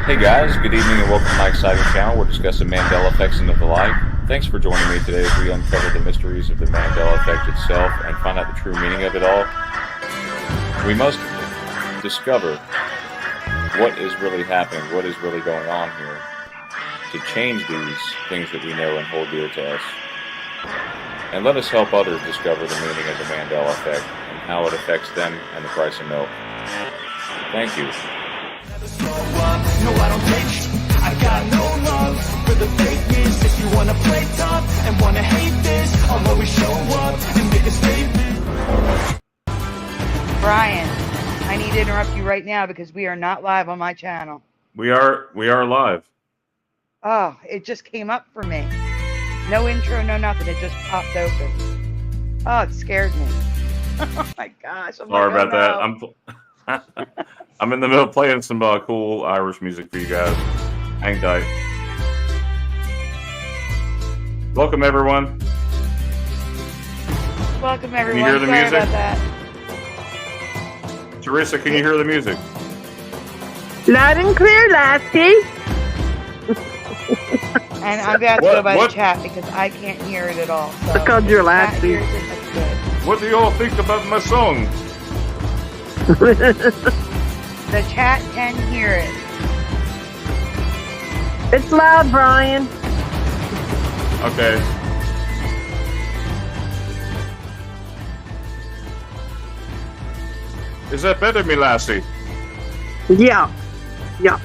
Hey guys, good evening and welcome to my exciting channel. We're discussing Mandela effects and the like. Thanks for joining me today as we uncover the mysteries of the Mandela effect itself and find out the true meaning of it all. We must discover what is really happening, what is really going on here, to change these things that we know and hold dear to us. And let us help others discover the meaning of the Mandela effect and how it affects them and the price of milk. Thank you. No, I don't take. I got no love for the fakeness. If you wanna play tough and wanna hate this, I'll always show up and make a statement. Brian, I need to interrupt you right now because we are not live on my channel. We are live. Oh, it just came up for me. No intro, no nothing. It just popped open. Oh, it scared me. Oh my gosh. Sorry about that. I'm in the middle of playing some cool Irish music for you guys. Hang tight. Welcome, everyone. Welcome, everyone. Can you hear the Sorry music? about that. Teresa, can you hear the music? Loud and clear, lassie. And I'm about to go by the chat because I can't hear it at all. So Because you're if Matt lassie. hears it, that's good. What do you all think about my song? The chat can hear it. It's loud, Brian. Okay. Is that better, me lassie? Yeah. Yeah.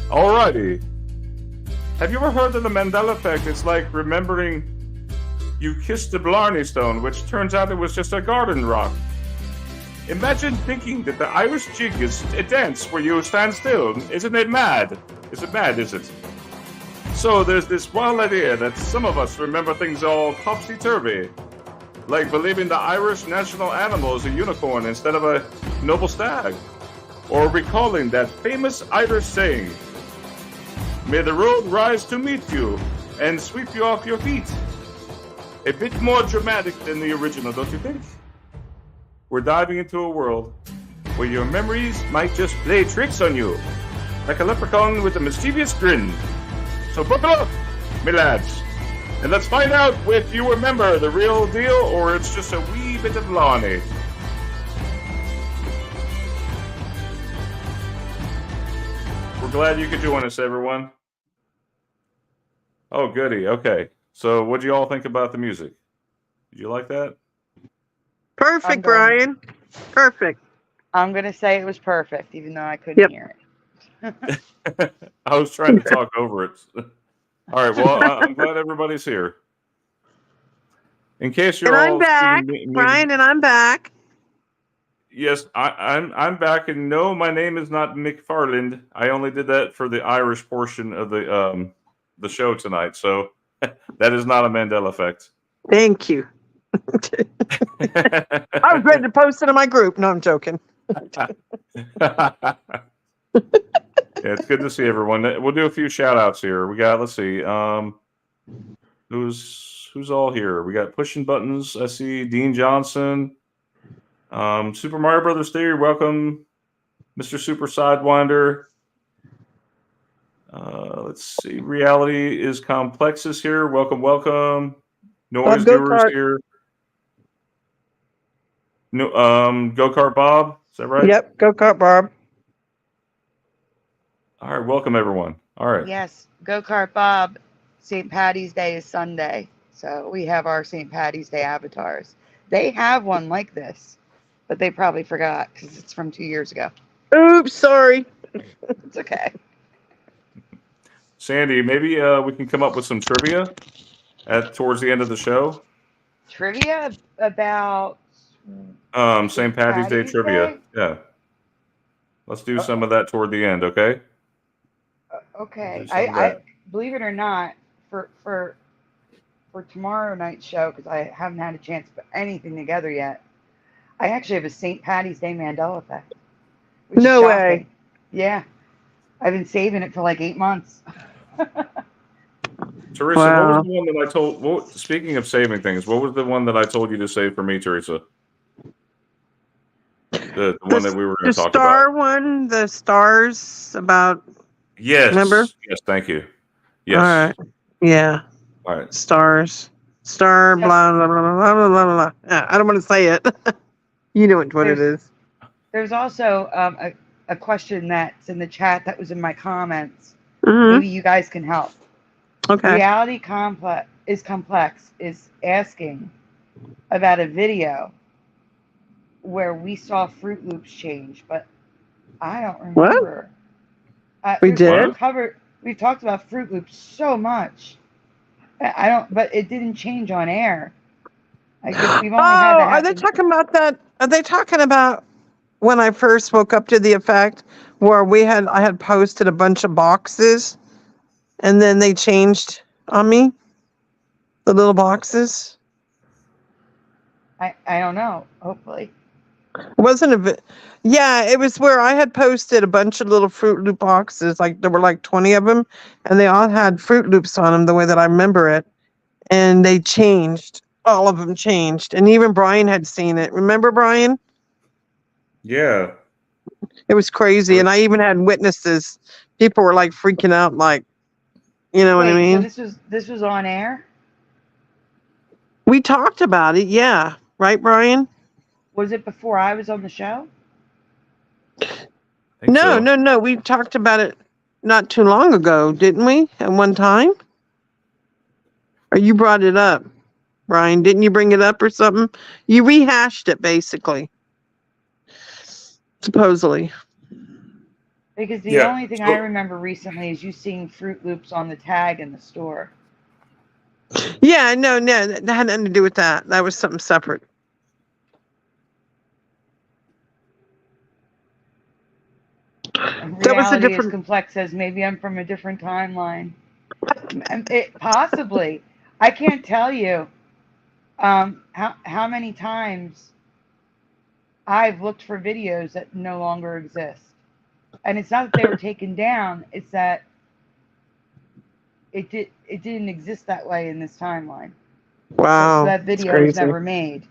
Alrighty. Have you ever heard of the Mandela effect? It's like remembering you kissed the Blarney Stone, which turns out it was just a garden rock. Imagine thinking that the Irish jig is a dance where you stand still. Isn't it mad? Is it mad, is it? So there's this wild idea that some of us remember things all topsy-turvy. Like believing the Irish national animal is a unicorn instead of a noble stag. Or recalling that famous Irish saying, "May the road rise to meet you and sweep you off your feet." A bit more dramatic than the original, don't you think? We're diving into a world where your memories might just play tricks on you, like a leprechaun with a mischievous grin. So buckle up, me lads, and let's find out if you remember the real deal or it's just a wee bit of Larney. We're glad you could join us, everyone. Oh, goody. Okay. So what do you all think about the music? Did you like that? Perfect, Brian. Perfect. I'm going to say it was perfect, even though I couldn't hear it. I was trying to talk over it. All right. Well, I'm glad everybody's here. In case you're and all I'm back, Brian, and I'm back. Yes, I'm back, and no, my name is not McFarland. I only did that for the Irish portion of the show tonight, so that is not a Mandela effect. Thank you. I was ready to post it in my group. No, I'm joking. Yeah, it's good to see everyone. We'll do a few shout outs here. We got, let's see, who's all here? We got Pushing Buttons. I see Dean Johnson. Super Mario Brothers Theory, welcome. Mr. Super Sidewinder. Let's see. Reality is Complexes here. Welcome, welcome. Noise Viewers here. No, Go-Kart Bob. Is that right? Yep, Go-Kart Bob. All right, welcome everyone. All right. Yes, Go-Kart Bob. St. Patty's Day is Sunday, so we have our St. Patty's Day avatars. They have one like this, but they probably forgot because it's from 2 years ago. Oops, sorry. It's okay. Sandy, maybe we can come up with some trivia towards the end of the show. Trivia about St. Patty's Day trivia. Yeah. Let's do some of that toward the end, okay? Okay. I believe it or not, for tomorrow night's show, because I haven't had a chance to put anything together yet, I actually have a St. Patty's Day Mandela effect. No way. Yeah. I've been saving it for like 8 months. Teresa, what was Wow. the one that I told? Speaking of saving things, what was the one that I told you to save for me, Teresa? The one that we were going The to talk about. star one, the stars about. Remember? Yes. Yes. Thank you. All Yes. right. Yeah. All right. Stars. Star. So Blah blah blah blah blah blah blah. I don't want to say it. You know what it there's is. there's also a question that's in the chat that was in my comments. Mm-hmm. Maybe you guys can help. Okay. Reality complex is asking about a video where we saw Fruit Loops change, but I don't What? remember. We did? We've talked about Fruit Loops so much. I don't, but it didn't change on air. We've only had Oh, that are they happen. talking about that? Are they talking about when I first woke up to the effect where I had posted a bunch of boxes and then they changed on me? The little boxes? I don't know. Hopefully, Wasn't a bit. Yeah, it was where I had posted a bunch of little Fruit Loop boxes. Like there were like 20 of them, and they all had Fruit Loops on them the way that I remember it. And they changed. All of them changed. And even Brian had seen it. Remember, Brian? Yeah. It was crazy. And I even had witnesses. People were like freaking out, like, you know what I wait. So mean? this was on air. We talked about it. Yeah. Right, Brian? Was it before I was on the show? I think No, so. no, no. We talked about it not too long ago, didn't we? At one time? Or you brought it up, Brian. Didn't you bring it up or something? You rehashed it, basically. Supposedly. Because the Yeah. only thing I remember recently is you seeing Fruit Loops on the tag in the store. Yeah, no, that had nothing to do with that. That was something separate. And That was a reality is different. complex. Says maybe I'm from a different timeline. Possibly. I can't tell you how many times I've looked for videos that no longer exist. And it's not that they were taken down, it's that it didn't exist that way in this timeline. So Wow, that it's video was crazy. never made.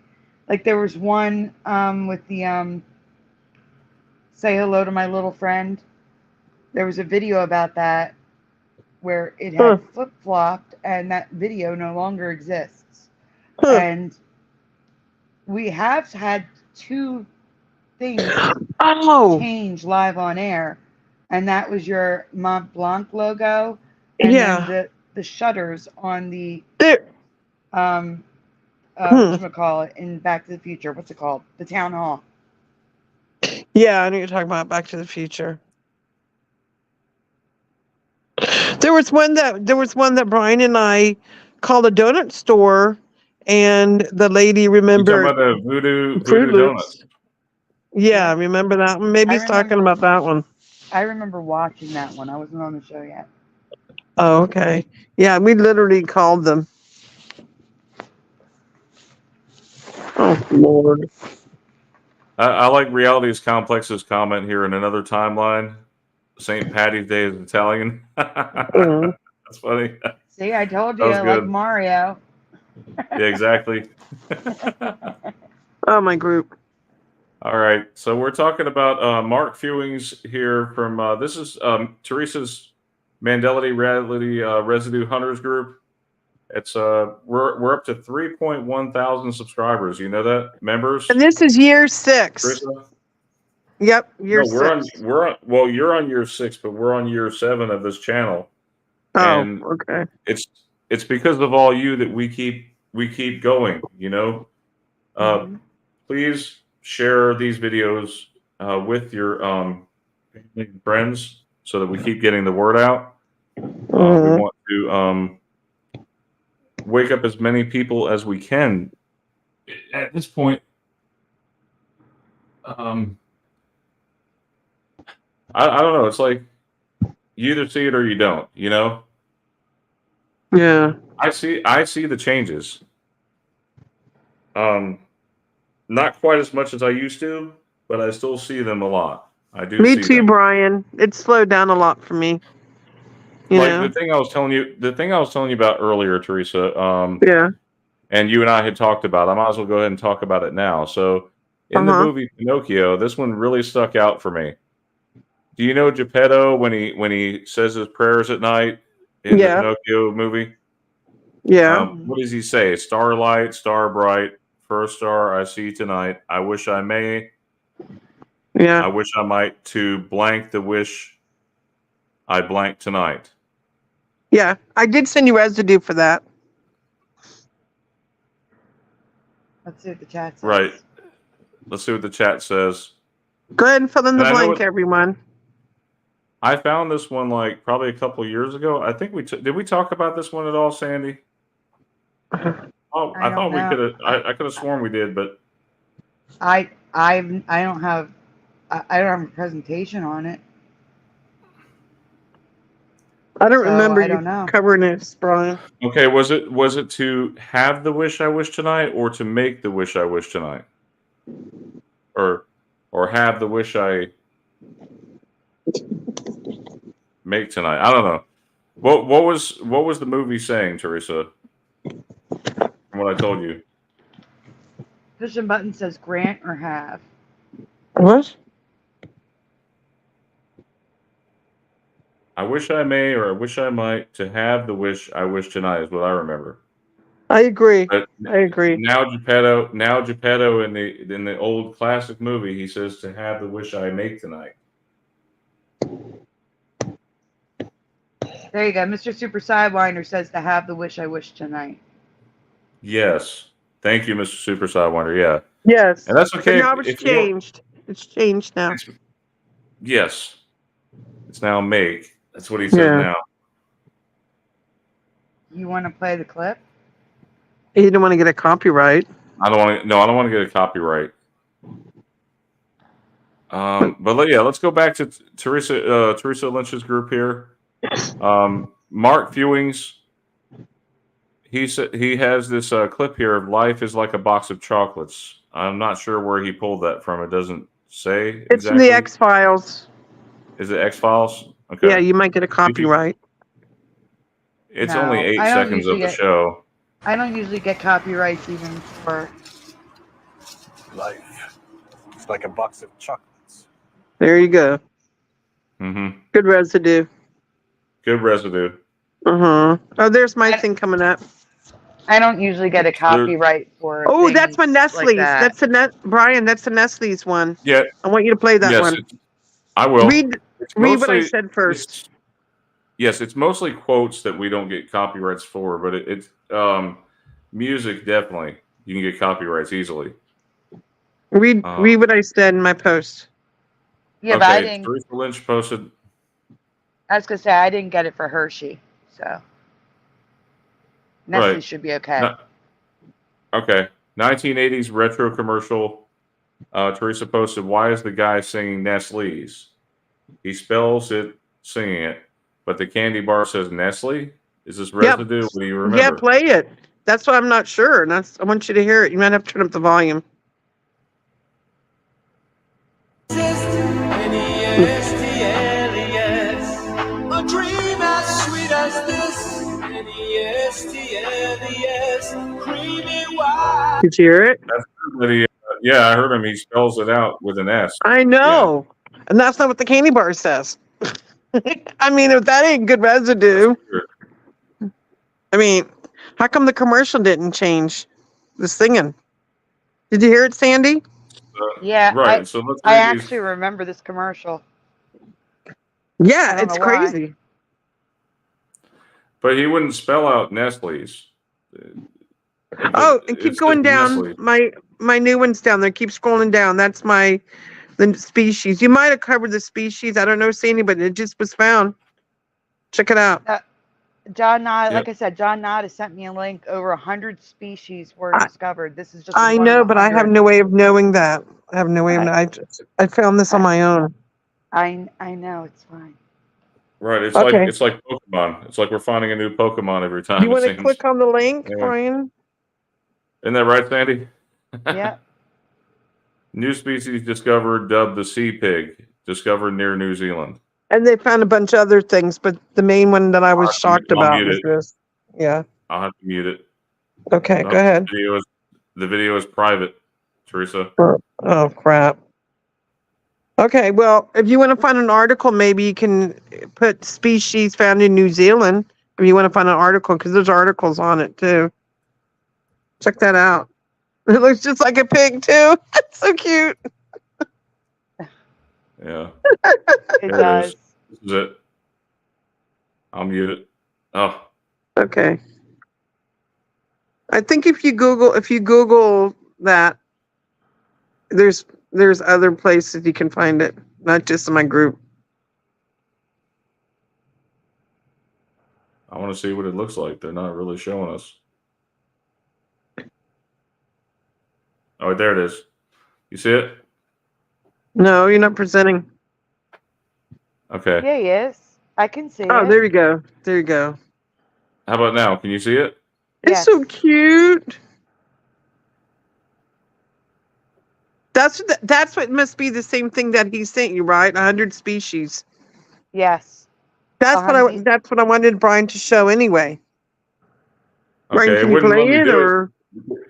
Like there was one with the say hello to my little friend. There was a video about that where it Huh, had flip-flopped and that video no longer exists. huh. And we have had two things Oh, change live on air, and that was your Mont Blanc logo, and then yeah. the shutters on the There. Hmm. whatchamacallit in Back to the Future. What's it called? The town hall. Yeah, I know you're talking about Back to the Future. There was one that Brian and I called a donut store, and the lady You talking remembered about the Fruit Voodoo Loops. Donuts? Yeah, Yeah, remember that one? Maybe I he's talking remember. about that one. I remember watching that one. I wasn't on the show yet. Oh, okay. Yeah, we literally called them. Oh, Lord. I like Reality's Complex's comment here in another timeline. St. Patty's Day is Italian. Mm. That's funny. See, I told That you, was like good. Mario. Yeah, exactly. Oh, my group. All right. So we're talking about Mark Fewings here from this is Teresa's Mandela Reality Residue Hunters group. It's we're up to 3.1 thousand subscribers. You know that, members, And this is year 6. Teresa? Yep, year No, 6. well, you're on year 6, but we're on year 7 of this channel. Oh, And okay. it's because of all you that we keep going, you know. Mhm. Please share these videos with your family and friends so that we keep getting the word out. We Mhm. want to wake up as many people as we can. At this point, I don't know. It's like you either see it or you don't. You know. Yeah. I see the changes. Not quite as much as I used to, but I still see them a lot. I do Me see too, them. Brian. It slowed down a lot for me. You like know? the thing I was telling you about earlier, Teresa. Yeah. And you and I had talked about. I might as well go ahead and talk about it now. So, in the Uh-huh. movie Pinocchio, this one really stuck out for me. Do you know Geppetto when he says his prayers at night in the Yeah. Pinocchio movie? Yeah. Mhm. What does he say? Starlight, star bright, first star I see tonight. I wish I may. Yeah. I wish I might to blank the wish I blank tonight. Yeah. I did send you residue for that. Let's see what the chat says. Right. Let's see what the chat says. Go ahead and fill in the And I know blank, everyone. I found this one like probably a couple of years ago. I think did we talk about this one at all, Sandy? Oh, I I thought don't we know. could have. I could have sworn we did, but I don't have I don't have a presentation on it, I don't so remember I you don't know. covering it, Brian. okay. Was it to have the wish I wish tonight, or to make the wish I wish tonight, or have the wish I make tonight? I don't know. What was the movie saying, Teresa? From what I told you. Push and button says grant or have. What? I wish I may, or I wish I might, to have the wish I wish tonight is what I remember. I agree. But I agree. now Geppetto in the old classic movie, he says to have the wish I make tonight. There you go. Mr. Super Sidewinder says to have the wish I wish tonight. Yes. Thank you, Mr. Super Sidewinder. Yeah. Yes. And that's But okay now it's if you want. changed. It's changed now. Yes. It's now make. That's what he says Yeah. now. You want to play the clip? You didn't want to get a copyright. I don't want to get a copyright. But yeah, let's go back to Teresa Lynch's group here. Mark Fewings. He has this clip here of life is like a box of chocolates. I'm not sure where he pulled that from. It doesn't say It's in exactly. the X-Files. Is it X-Files? Okay. Yeah, you might get a copyright. It's No, only 8 I don't seconds of usually the show. I don't usually get copyrights even for. Life. It's like a box of chocolates. There you go. Mm-hmm. Good residue. Good residue. Uh-huh. Oh, there's my thing coming up. I don't usually get a copyright for. Oh, that's my things Nestle's. like that. That's Brian, that's the Nestle's one. Yeah. I want you to play that Yes, one. I will. Read what I said first. Yes, it's mostly quotes that we don't get copyrights for, but it's music definitely you can get copyrights easily. Read what I said in my post. Yeah, but I Okay, didn't. Teresa Lynch posted. I was gonna say I didn't get it for Hershey, so Nestle Right. should be okay. Okay, 1980s retro commercial. Teresa posted, "Why is the guy singing Nestle's? He spells it singing it, but the candy bar says Nestle. Is this residue? What do you remember?" Yeah, play it. That's why I'm not sure. And I want you to hear it. You might have to turn up the volume. A dream as sweet as this. N-E-S-T-L-E-S, creamy white. Did you hear it? That's good that yeah, I heard him. He spells it out with an S. I know. And that's not what the candy bar says. I mean, if that ain't good residue. I mean, how come the commercial didn't change the singing? Did you hear it, Sandy? Yeah, Right. So let's I read these. actually remember this commercial. Yeah, don't it's know why. crazy. But he wouldn't spell out Nestle's. Oh, and keep It's going just down. Nestle. My new one's down there. Keep scrolling down. That's the species. You might have covered the species. I don't know, Sandy, but it just was found. Check it out. John Nod, Yep. like I said, John Nod has sent me a link. Over 100 species were discovered. This is just. I one know, of but I have 100. no way of knowing that. I have no way of I found this on my own. I know it's fine. Right. It's Okay. like Pokemon. It's like we're finding a new Pokemon every time. You want to it seems. click on the link, Anyway. Brian? Isn't that right, Sandy? Yeah. New species discovered, dubbed the sea pig, discovered near New Zealand. And they found a bunch of other things, but the main one that I was shocked I'll about mute was it. this. Yeah. I'll have to mute it. Okay, Oh, go ahead. the video is private, Teresa. Oh, crap. Okay, well, if you want to find an article, maybe you can put species found in New Zealand. If you want to find an article, because there's articles on it too. Check that out. It looks just like a pig too. It's so cute. Yeah. It There does. This is it. I'll mute it. Oh. Okay. I think if you Google that, there's other places you can find it, not just in my group. I want to see what it looks like. They're not really showing us. Oh, there it is. You see it? No, you're not presenting. Okay. Yeah, he is. I can see Oh, it. there you go. There you go. How about now? Can you see it? It's so cute. That's what must be the same thing that he sent you, right? 100 species. Yes. That's what I wanted Brian to show anyway. Brian, Okay, can it you wouldn't play let me it do or? it.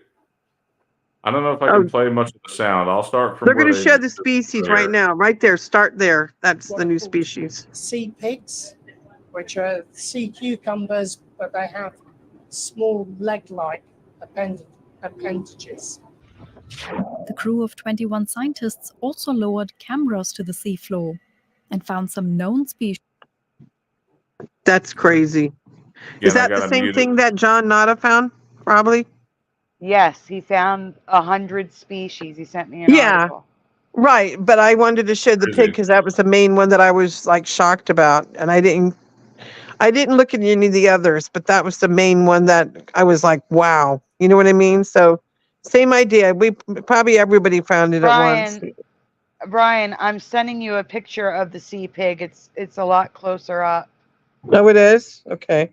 I don't know if I can play much of the sound. I'll start from They're where going to they show the species right now. Right there. Start there. That's the new species. Sea pigs, which are sea cucumbers, but they have small leg-like appendages. The crew of 21 scientists also lowered cameras to the seafloor and found some known species. That's crazy. Is that the same thing that John Nada found? Probably. Yes, he found 100 species. He sent me an article. Right. But I wanted to show the pig because that was the main one that I was like shocked about, and I didn't look at any of the others, but that was the main one that I was like, wow. You know what I mean? So same idea. We probably everybody found it at once. Brian, I'm sending you a picture of the sea pig. It's a lot closer up. Oh, it is? Okay.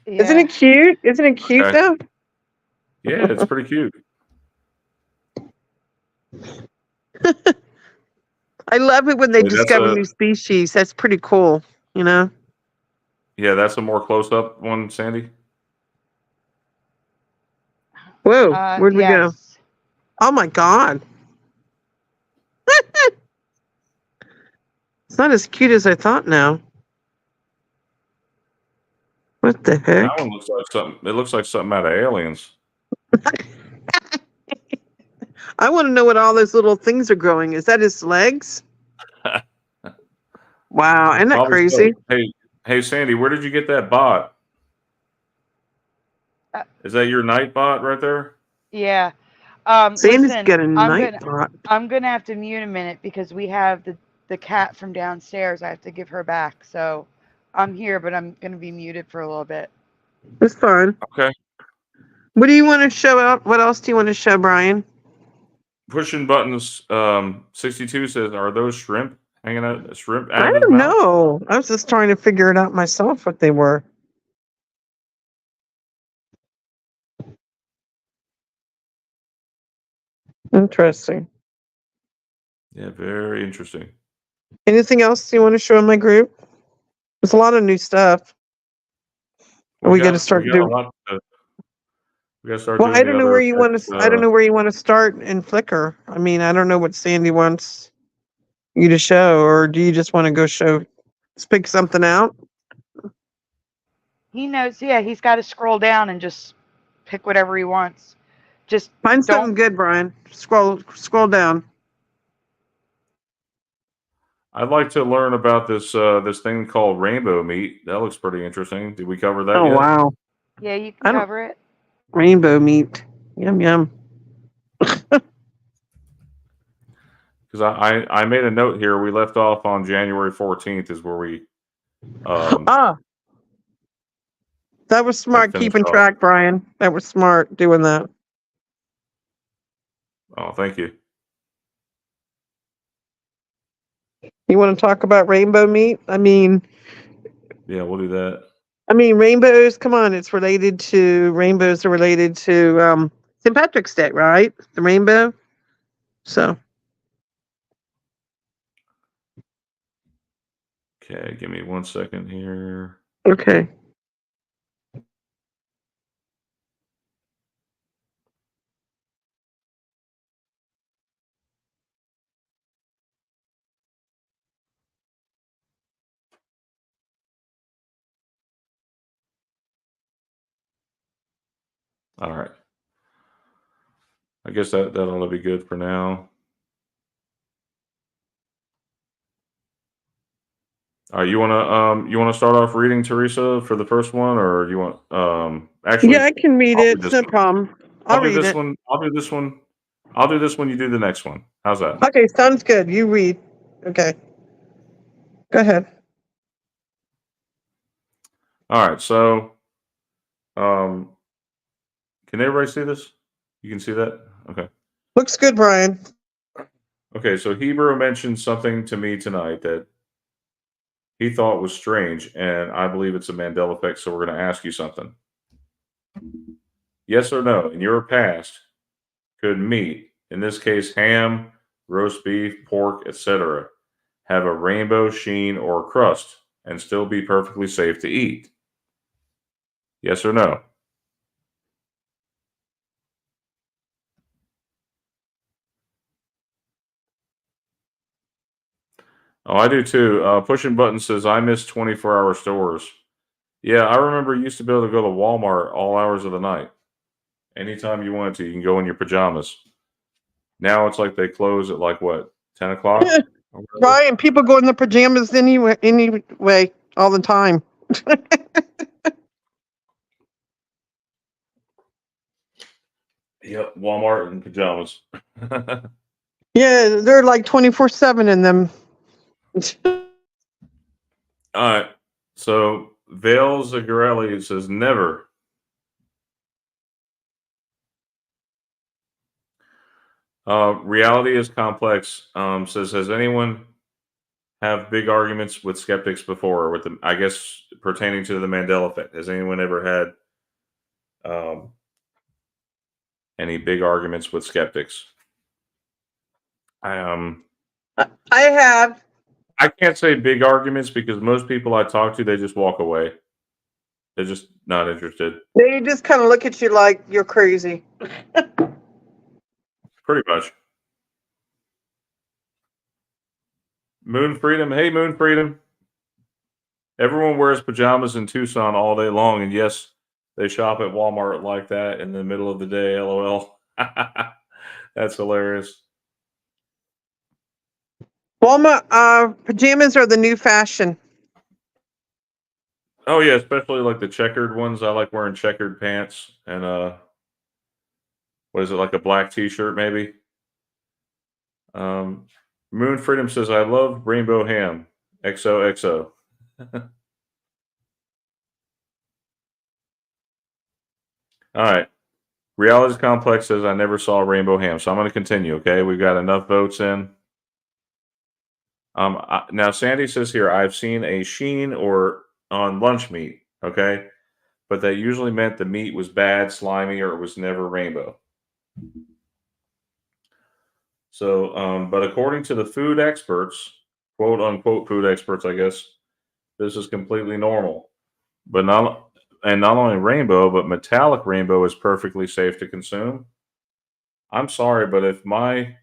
Yeah. Isn't it cute? Isn't it cute though? Yeah, it's pretty cute. I love it when they discover new species. That's pretty cool, you know? Yeah, that's a more close-up one, Sandy. Whoa, where'd we go? Oh my God. It's not as cute as I thought now. What the heck? That one looks like something. It looks like something out of Aliens. I want to know what all those little things are growing. Is that his legs? Wow, isn't that crazy? So. Hey, Sandy, where did you get that bot? Is that your night bot right there? Yeah. Sandy's got a night bot. I'm gonna have to mute a minute because we have the cat from downstairs. I have to give her back. So I'm here, but I'm gonna be muted for a little bit. It's fine. Okay. What do you want to show out? What else do you want to show, Brian? Pushing buttons. 62 says, "Are those shrimp hanging out? Shrimp out I of his don't mouth?" know. I was just trying to figure it out myself what they were. Interesting. Yeah, very interesting. Anything else you want to show in my group? There's a lot of new stuff. We got to start doing. We got to start. Well, doing I don't know where you want to. I don't know where you want to start in Flickr. I mean, I don't know what Sandy wants you to show, or do you just want to go show? Let's pick something out. He knows. Yeah, he's got to scroll down and just pick whatever he wants. Just find something good, Brian. Scroll down. I'd like to learn about this this thing called rainbow meat. That looks pretty interesting. Did we cover that yet? Oh wow. Yeah, you can cover it. Rainbow meat. Yum yum. Because I made a note here. We left off on January 14th is where we. That was smart keeping track, Brian. That was smart doing that. Oh, thank you. You want to talk about rainbow meat? I mean, yeah, we'll do that. I mean, rainbows. Come on, rainbows are related to St. Patrick's Day, right? The rainbow. So. Okay, give me 1 second here. Okay. All right. I guess that ought to be good for now. All right, you wanna start off reading, Teresa, for the first one, or you want Yeah, actually I can read I'll do it. It's this no one. problem. I'll I'll do read this it. one. I'll do this one. I'll do this one. You do the next one. How's that? Okay, sounds good. You read. Okay. Go ahead. All right. So, um, can everybody see this? You can see that. Okay. Looks good, Brian. Okay. So Hebrew mentioned something to me tonight that he thought was strange, and I believe it's a Mandela effect. So we're going to ask you something. Yes or no? In your past, could meat, in this case ham, roast beef, pork, etc., have a rainbow sheen or crust and still be perfectly safe to eat? Yes or no? Oh, I do too. Pushing Button says, I miss 24-hour stores. Yeah, I remember you used to be able to go to Walmart all hours of the night. Anytime you wanted to, you can go in your pajamas. Now it's like they close at like what, 10 o'clock? Or whatever? Brian, people go in their pajamas anyway, all the time. Yep, Walmart and pajamas. Yeah, they're like 24/7 in them. All right. So Vale Zagarelli says never. Reality is complex. Says has anyone have big arguments with skeptics before? With the, I guess pertaining to the Mandela effect. Has anyone ever had any big arguments with skeptics? Um, I have. I can't say big arguments because most people I talk to, they just walk away. They're just not interested. They just kind of look at you like you're crazy. Pretty much. Moon Freedom. Hey, Moon Freedom. Everyone wears pajamas in Tucson all day long, and yes, they shop at Walmart like that in the middle of the day. LOL. That's hilarious. Walmart pajamas are the new fashion. Oh yeah, especially like the checkered ones. I like wearing checkered pants and what is it, like a black T-shirt maybe? Um, Moon Freedom says, "I love rainbow ham." XOXO. All right. Realities Complex says, "I never saw rainbow ham," so I'm going to continue. Okay, we've got enough votes in. Now Sandy says here, "I've seen a sheen or on lunch meat." Okay, but that usually meant the meat was bad, slimy, or it was never rainbow. So, but according to the food experts, quote unquote food experts, I guess this is completely normal. But not only rainbow, but metallic rainbow is perfectly safe to consume. I'm sorry, but if my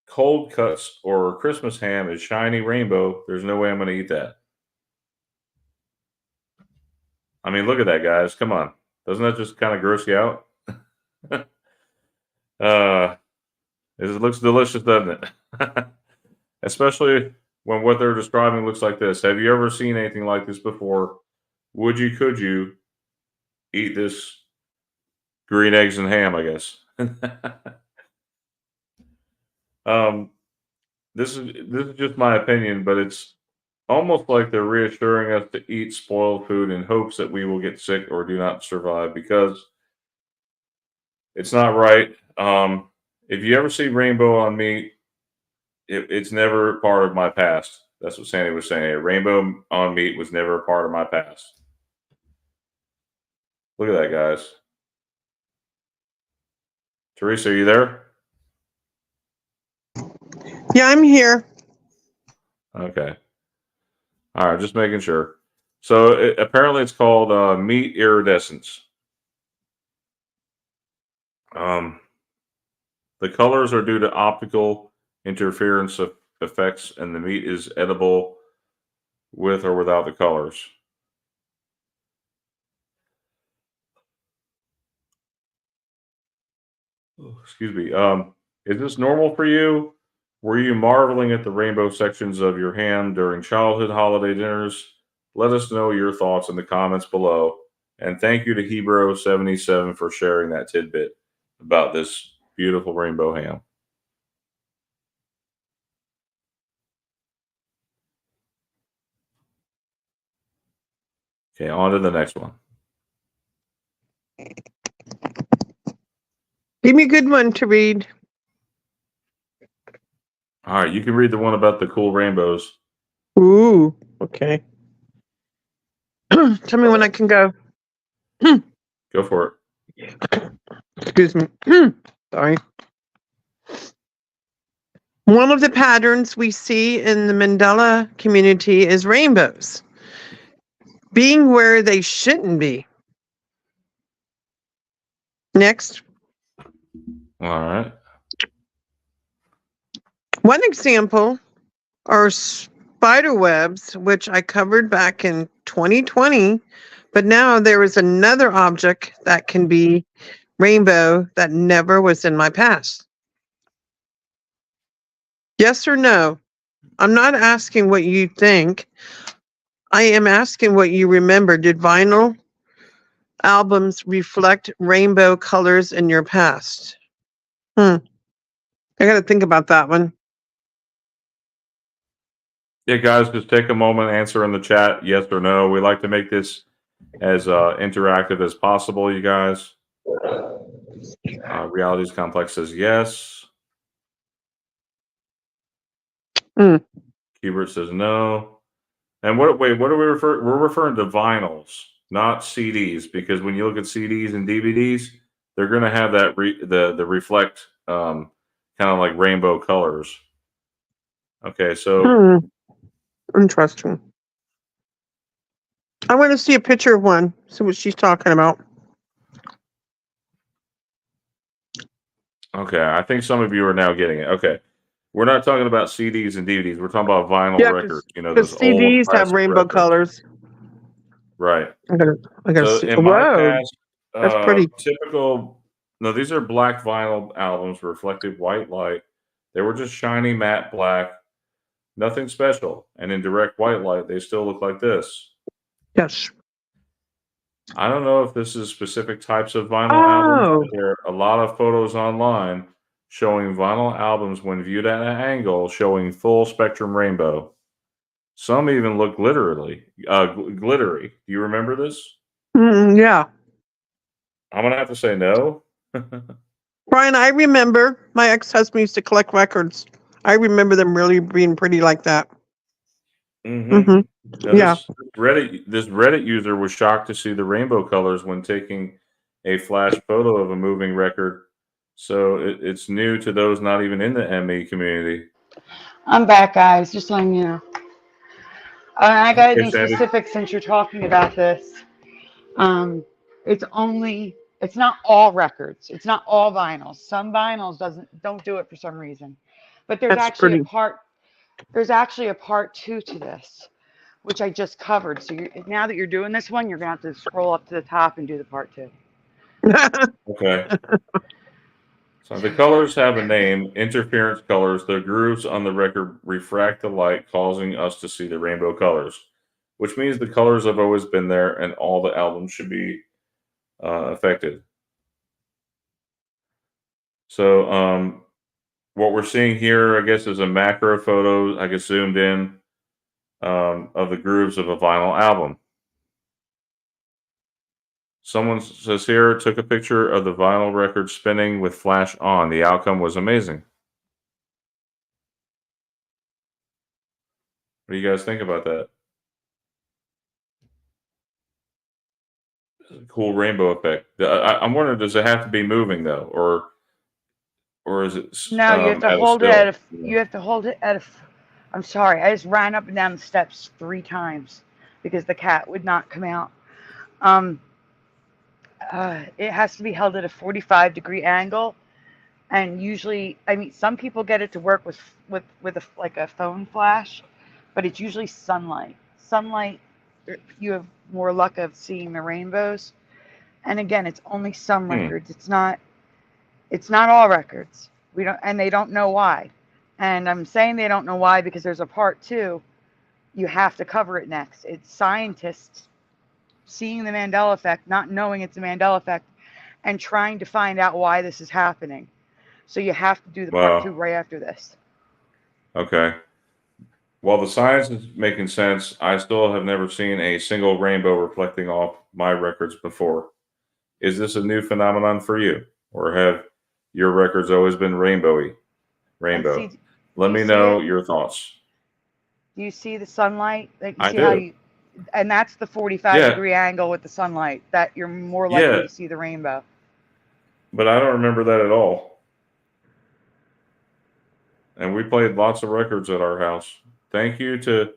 cold cuts or Christmas ham is shiny rainbow, there's no way I'm going to eat that. I mean, look at that, guys. Come on. Doesn't that just kind of gross you out? It looks delicious, doesn't it? Especially when what they're describing looks like this. Have you ever seen anything like this before? Could you eat this green eggs and ham, I guess? um, this is just my opinion, but it's almost like they're reassuring us to eat spoiled food in hopes that we will get sick or do not survive because it's not right. If you ever see rainbow on meat, it's never part of my past. That's what Sandy was saying. Rainbow on meat was never a part of my past. Look at that, guys. Teresa, are you there? Yeah, I'm here. Okay. All right, just making sure. So apparently it's called meat iridescence. The colors are due to optical interference effects, and the meat is edible with or without the colors. Oh, excuse me. Is this normal for you? Were you marveling at the rainbow sections of your ham during childhood holiday dinners? Let us know your thoughts in the comments below. And thank you to Hebrew77 for sharing that tidbit about this beautiful rainbow ham. Okay, on to the next one. Give me a good one to read. All right, you can read the one about the cool rainbows. Ooh, okay. Tell me when I can go. Go for it. Excuse me. Sorry. One of the patterns we see in the Mandela community is rainbows being where they shouldn't be. Next. All right. One example are spider webs, which I covered back in 2020, but now there is another object that can be rainbow that never was in my past. Yes or no? I'm not asking what you think. I am asking what you remember. Did vinyl albums reflect rainbow colors in your past? I got to think about that one. Yeah, guys, just take a moment, answer in the chat, yes or no. We like to make this as interactive as possible, you guys. Realities Complex says yes. Hubert says no. And what are we referring? We're referring to vinyls, not CDs, because when you look at CDs and DVDs, they're going to have that the reflect kind of like rainbow colors. Okay, so Interesting. I want to see a picture of one. See what she's talking about. Okay, I think some of you are now getting it. Okay, we're not talking about CDs and DVDs. We're talking about vinyl records. You know, those CDs old have rainbow records. colors. Right. I gotta So see. in my Whoa, past, that's pretty. typical. No, these are black vinyl albums, reflective white light. They were just shiny matte black, nothing special. And in direct white light, they still look like this. Yes. I don't know if this is specific types of vinyl albums. Oh, But there are a lot of photos online showing vinyl albums when viewed at an angle, showing full spectrum rainbow. Some even look glittery. Do you remember this? yeah. I'm gonna have to say no. Brian, I remember my ex-husband used to collect records. I remember them really being pretty like that. Now, Yeah. this Reddit user was shocked to see the rainbow colors when taking a flash photo of a moving record. So it's new to those not even in the ME community. I'm back, guys. Just letting you know. I got to Okay, be Sandy. specific since you're talking about this. It's not all records. It's not all vinyls. Some vinyls don't do it for some reason. But there's That's actually pretty. there's actually a part 2 to this, which I just covered. So now that you're doing this one, you're gonna have to scroll up to the top and do the part 2. Okay. So the colors have a name, interference colors. The grooves on the record refract the light, causing us to see the rainbow colors, which means the colors have always been there and all the albums should be affected. So what we're seeing here, I guess, is a macro photo, I guess zoomed in, of the grooves of a vinyl album. Someone says here, took a picture of the vinyl record spinning with flash on. The outcome was amazing. What do you guys think about that? Cool rainbow effect. I'm wondering, does it have to be moving though, or is it? No, you have to hold it at a I'm sorry. I just ran up and down the steps 3 times because the cat would not come out. Um, it has to be held at a 45-degree angle, and usually, I mean, some people get it to work with like a phone flash, but it's usually sunlight. Sunlight, you have more luck of seeing the rainbows. And again, it's only some records. It's not all records. And they don't know why. And I'm saying they don't know why because there's a part 2. You have to cover it next. It's scientists seeing the Mandela effect, not knowing it's a Mandela effect, and trying to find out why this is happening. So you have to do the part 2 right after this. Okay. While the science is making sense, I still have never seen a single rainbow reflecting off my records before. Is this a new phenomenon for you, or have your records always been rainbow? Let me know your thoughts. Do you see the sunlight? Like you I see how do. and that's the 45-degree angle with the sunlight that you're more likely to see the rainbow. But I don't remember that at all. And we played lots of records at our house. Thank you to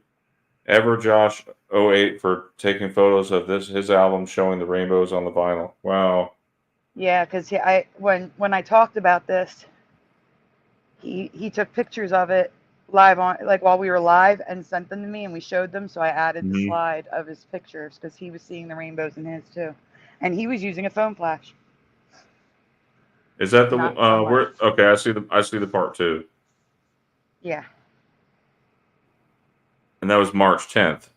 EverJosh08 for taking photos of his album showing the rainbows on the vinyl. Wow. Yeah, because when I talked about this, he took pictures of it live on, like while we were live, and sent them to me, and we showed them. So I added the slide of his pictures because he was seeing the rainbows in his too, and he was using a phone flash. Is that the where? Okay, I see the part 2. Yeah. And that was March 10th.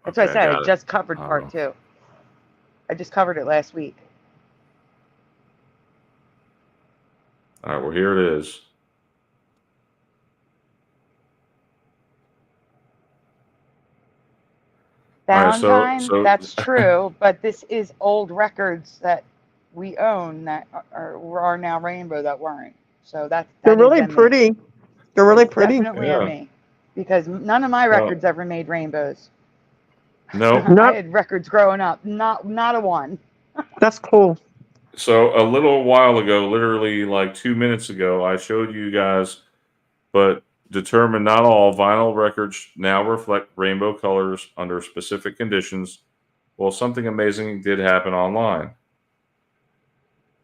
That's what I said. I just covered part 2. I just covered it last week. All right, well, here it is. Valentine, that's true, but this is old records that we own that are now rainbow that weren't. So they're really pretty. They're really pretty. Definitely on me, because none of my records ever made rainbows. No, I had records growing up, not a one. That's cool. So a little while ago, literally like 2 minutes ago, I showed you guys, but determined not all vinyl records now reflect rainbow colors under specific conditions. Well, something amazing did happen online.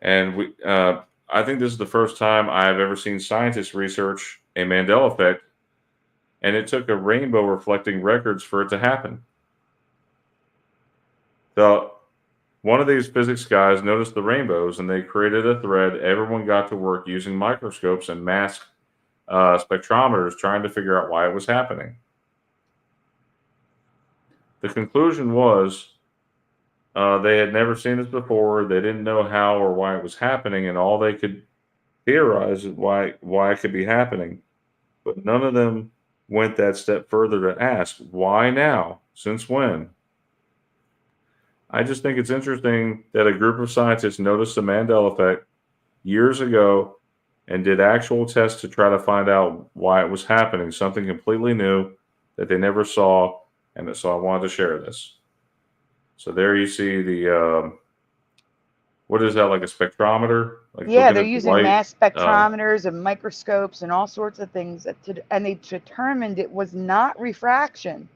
And I think this is the first time I've ever seen scientists research a Mandela effect, and it took a rainbow reflecting records for it to happen. One of these physics guys noticed the rainbows, and they created a thread. Everyone got to work using microscopes and mass spectrometers trying to figure out why it was happening. The conclusion was they had never seen this before. They didn't know how or why it was happening, and all they could theorize is why it could be happening. But none of them went that step further to ask, why now? Since when? I just think it's interesting that a group of scientists noticed the Mandela effect years ago and did actual tests to try to find out why it was happening, something completely new that they never saw, and so I wanted to share this. So there you see the, what is that, like a spectrometer? Like they're using mass spectrometers and microscopes and all sorts of things, and they determined it was not refraction,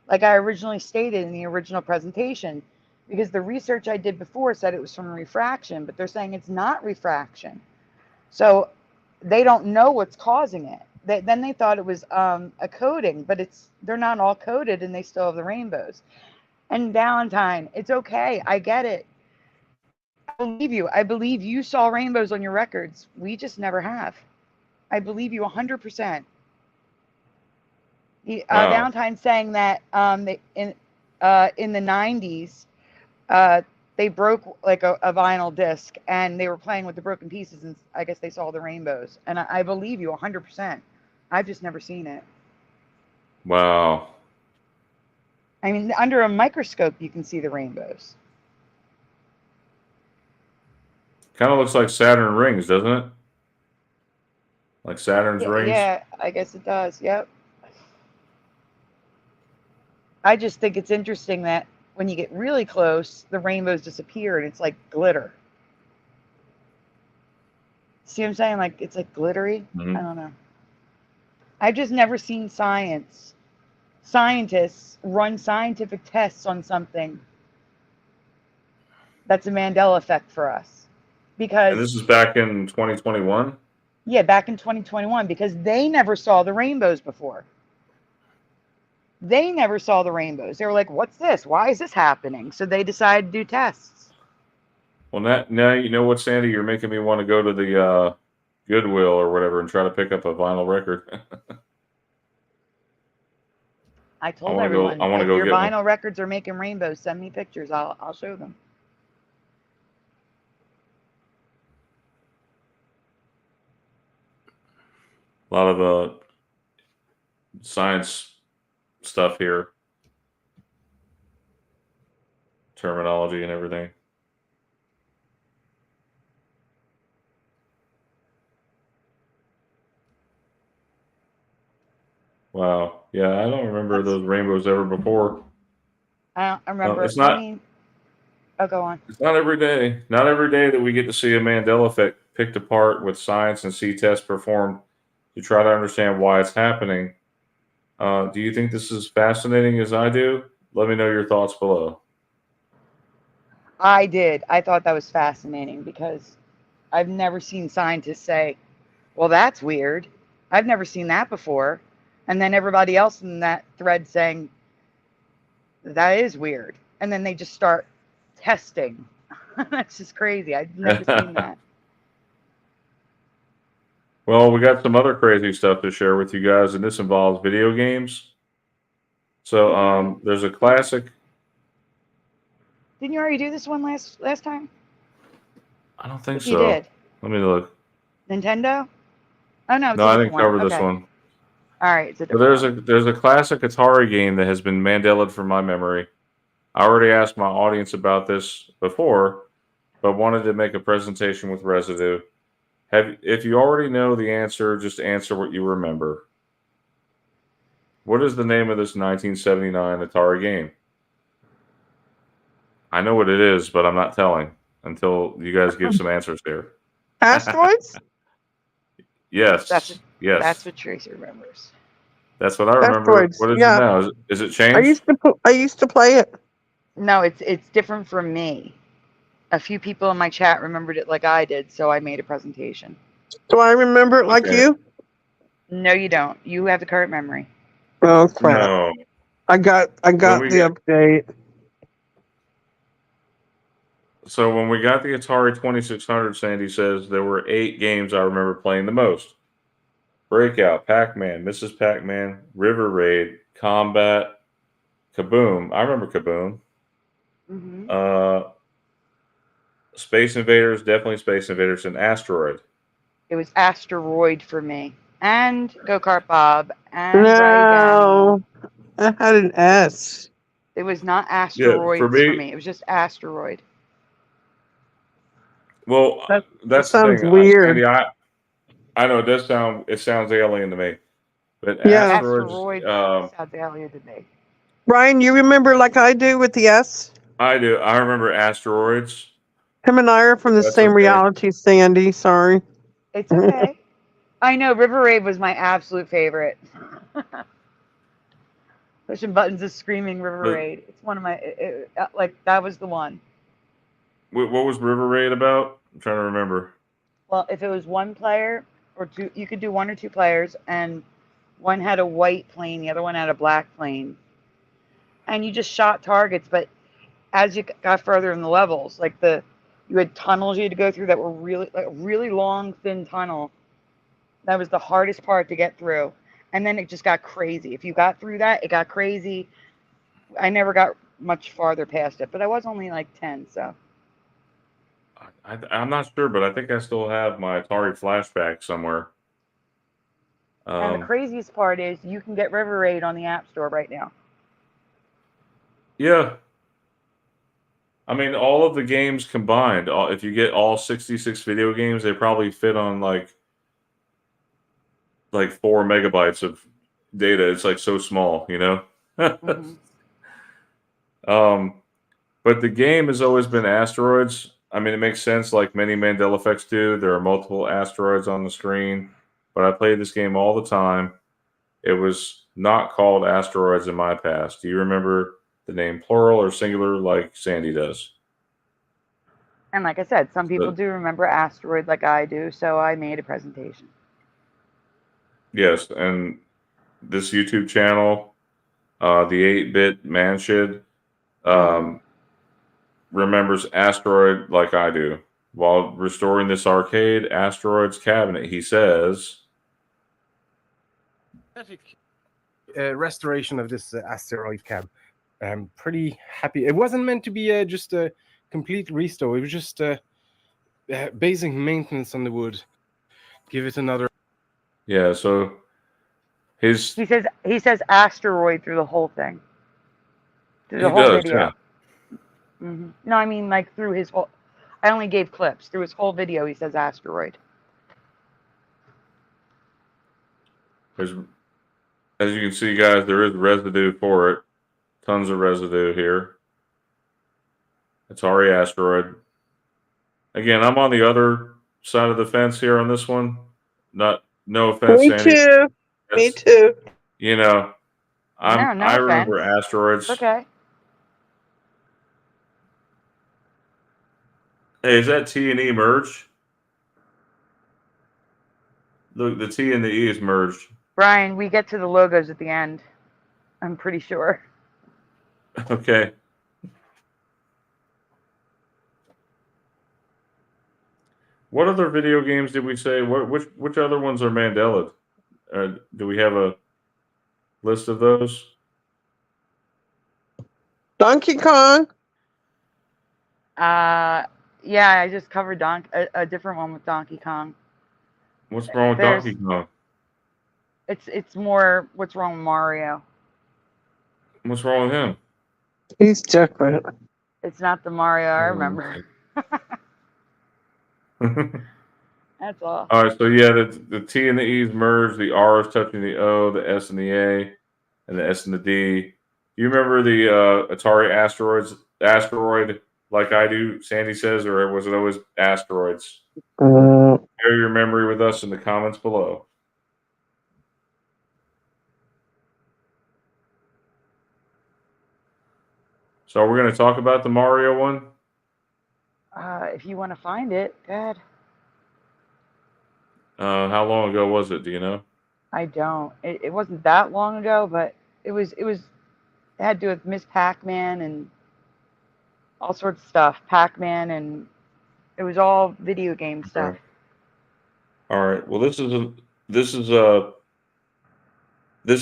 like I originally stated in the original presentation, because the research I did before said it was from refraction, but they're saying it's not refraction. So they don't know what's causing it. Then they thought it was a coating, but they're not all coated, and they still have the rainbows. And Valentine, it's okay. I get it. I believe you. I believe you saw rainbows on your records. We just never have. I believe you 100%. Valentine's saying that in the 90s, they broke like a vinyl disc, and they were playing with the broken pieces, and I guess they saw the rainbows. And I believe you 100%. I've just never seen it. Wow. I mean, under a microscope, you can see the rainbows. Kind of looks like Saturn rings, doesn't it? Like Saturn's rings? Yeah, I guess it does. Yep. I just think it's interesting that when you get really close, the rainbows disappear, and it's like glitter. See what I'm saying? Like it's like glittery. Mhm. I don't know. I've just never seen scientists run scientific tests on something that's a Mandela effect for us. And Because this is back in 2021. yeah, back in 2021, because they never saw the rainbows before. They never saw the rainbows. They were like, "What's this? Why is this happening?" So they decided to do tests. Well, now you know what, Sandy. You're making me want to go to the Goodwill or whatever and try to pick up a vinyl record. I told I everyone, want to if go your get one. vinyl records are making rainbows, send me pictures. I'll show them. A lot of science stuff here, terminology and everything. Wow. Yeah, I don't remember those rainbows ever before. I remember. It's I not. mean, oh, go on. It's not every day. Not every day that we get to see a Mandela effect picked apart with science and see tests performed to try to understand why it's happening. Do you think this is fascinating as I do? Let me know your thoughts below. I did. I thought that was fascinating because I've never seen scientists say, "Well, that's weird. I've never seen that before," and then everybody else in that thread saying, "That is weird," and then they just start testing. That's just crazy. I've never seen that. Well, we got some other crazy stuff to share with you guys, and this involves video games. So there's a classic. Didn't you already do this one last time? I don't think If you so. did, Let me look. Nintendo? Oh no, it's No, a I different didn't one. cover this Okay. one. All right, it's a So different one. there's a classic Atari game that has been Mandela'd from my memory. I already asked my audience about this before, but wanted to make a presentation with residue. If you already know the answer, just answer what you remember. What is the name of this 1979 Atari game? I know what it is, but I'm not telling until you guys give some answers here. Asteroids? Yes. That's Yes. what Tracy remembers. That's what I remember. Asteroids. What is it Yeah. now? Is it I changed? used to play it. No, it's different from me. A few people in my chat remembered it like I did, so I made a presentation. Do I remember it like Okay. you? No, you don't. You have the current memory. Oh crap. No. I got When the update. So when we got the Atari 2600, Sandy says there were 8 games I remember playing the most. Breakout, Pac-Man, Mrs. Pac-Man, River Raid, Combat, Kaboom. I remember Kaboom. Mm-hmm. Space Invaders, definitely Space Invaders, and Asteroid. It was Asteroid for me, and Go Kart Bob, and Ride Daniel. No, I had an S. It was not Yeah, for Asteroids for me. me. It was just Asteroid. Well, That that's the sounds thing, weird. Sandy. I know it sounds alien to me, but Yeah. Asteroids. Asteroid sounds alien to me. Brian, you remember like I do with the S? I do. I remember Asteroids. Him and I are from the That's same okay. reality, Sandy. Sorry. It's okay. I know River Raid was my absolute favorite. Pushing buttons is screaming River But Raid. It's one of my like that was the one. what was River Raid about? I'm trying to remember. Well, if it was one player or two, you could do 1 or 2 players, and one had a white plane, the other one had a black plane, and you just shot targets. But as you got further in the levels, like you had tunnels you had to go through that were really like a really long, thin tunnel. That was the hardest part to get through, and then it just got crazy. If you got through that, it got crazy. I never got much farther past it, but I was only like 10, so. I'm not sure, but I think I still have my Atari flashback somewhere. And the craziest part is you can get River Raid on the App Store right now. Yeah. I mean, all of the games combined, if you get all 66 video games, they probably fit on like 4 megabytes of data. It's like so small, you know? Mm-hmm. But the game has always been Asteroids. I mean, it makes sense like many Mandela effects do. There are multiple asteroids on the screen, but I played this game all the time. It was not called asteroids in my past. Do you remember the name plural or singular like Sandy does? And like I said, some people But do remember asteroid like I do, so I made a presentation. yes, and this YouTube channel, the 8-bit Manshid, remembers asteroid like I do. While restoring this arcade asteroids cabinet, he says, Restoration of this asteroid cab. I'm pretty happy. It wasn't meant to be just a complete restore. It was just basic maintenance on the wood. Give it another. yeah, so his He says asteroid through the whole thing. Through the he whole does, video. yeah. No, I mean like through his whole. I only gave clips. Through his whole video, he says asteroid. There's, as you can see, guys, there is residue for it. Tons of residue here. Atari asteroid. Again, I'm on the other side of the fence here on this one. No offense, Me Sandy. too. Me That's, too. you know, No I remember offense. asteroids. It's okay. Hey, is that T and E merged? Look, the T and the E is merged. Brian, we get to the logos at the end. I'm pretty sure. Okay. What other video games did we say? Which other ones are Mandela? Do we have a list of those? Donkey Kong. Yeah, I just covered a different one with Donkey Kong. What's wrong with Donkey Kong? It's more what's wrong with Mario. What's wrong with him? He's different. It's not the Mario I remember. That's all. All right, so yeah, the T and the E's merge, the R is touching the O, the S and the A, and the S and the D. You remember the Atari asteroid like I do, Sandy says, or was it always asteroids? Share your memory with us in the comments below. So we're going to talk about the Mario one? If you want to find it, go ahead. How long ago was it? Do you know? I don't. It wasn't that long ago, but it had to do with Miss Pac-Man and all sorts of stuff. Pac-Man, and it was all video game stuff. All right. Well, this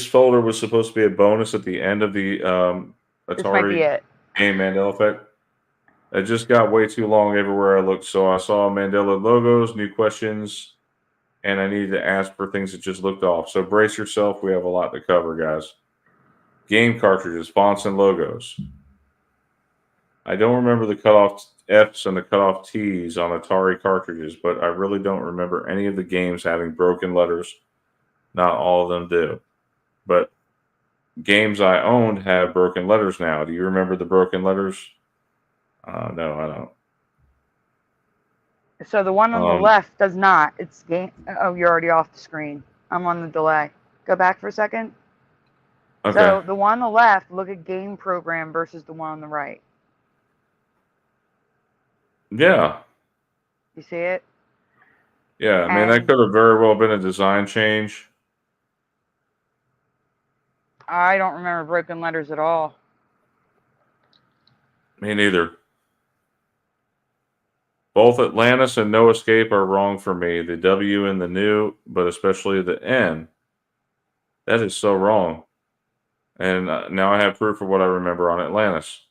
folder was supposed to be a bonus at the end of the This might be Atari it. game Mandela effect. It just got way too long everywhere I looked. So I saw Mandela logos, new questions, and I needed to ask for things that just looked off. So brace yourself. We have a lot to cover, guys. Game cartridges, fonts, and logos. I don't remember the cutoff Fs and the cutoff Ts on Atari cartridges, but I really don't remember any of the games having broken letters. Not all of them do. But games I owned have broken letters now. Do you remember the broken letters? No, I don't. So the one on the left does not. It's game. Oh, you're already off the screen. I'm on the delay. Go back for a second. Okay. So the one on the left, look at game program versus the one on the right. Yeah. You see it? Yeah, I mean, that could have very well been a design change. I don't remember broken letters at all. Me neither. Both Atlantis and No Escape are wrong for me. The W and the new, but especially the N. That is so wrong. And now I have proof of what I remember on Atlantis.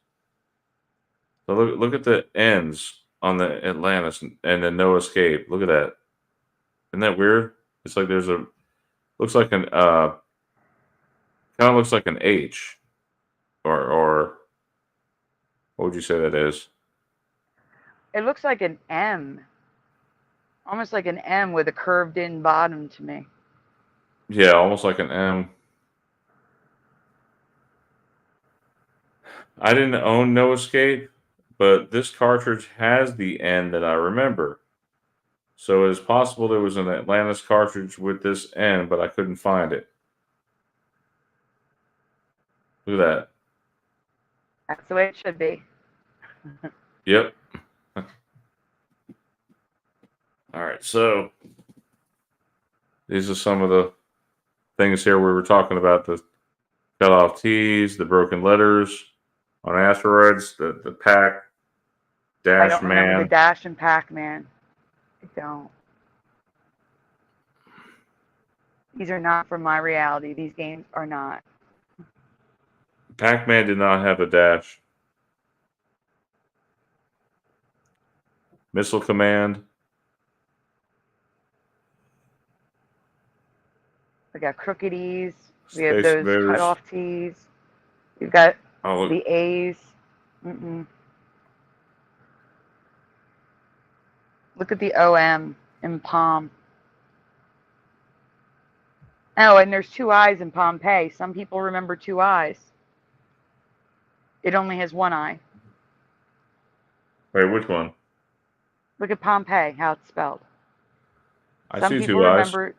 So look at the N's on the Atlantis and the No Escape. Look at that. Isn't that weird? It's like there's looks like an kind of looks like an H, or what would you say that is? It looks like an M. Almost like an M with a curved in bottom to me. Yeah, almost like an M. I didn't own No Escape, but this cartridge has the N that I remember. So it is possible there was an Atlantis cartridge with this N, but I couldn't find it. Look at that. That's the way it should be. Yep. All right, so these are some of the things here we were talking about: the cut off T's, the broken letters on asteroids, the pack, I Dash don't remember the Man. Dash and Pac-Man. I don't. These are not from my reality. These games are not. Pac-Man did not have a dash. Missile Command. We got crooked E's. We have Space those Invaders. cut-off T's. We've got Oh, look. the A's. Look at the OM in Palm. Oh, and there's 2 eyes in Pompeii. Some people remember 2 eyes. It only has 1 eye. Wait, which one? Look at Pompeii, how it's spelled. I Some see people 2 eyes. remember,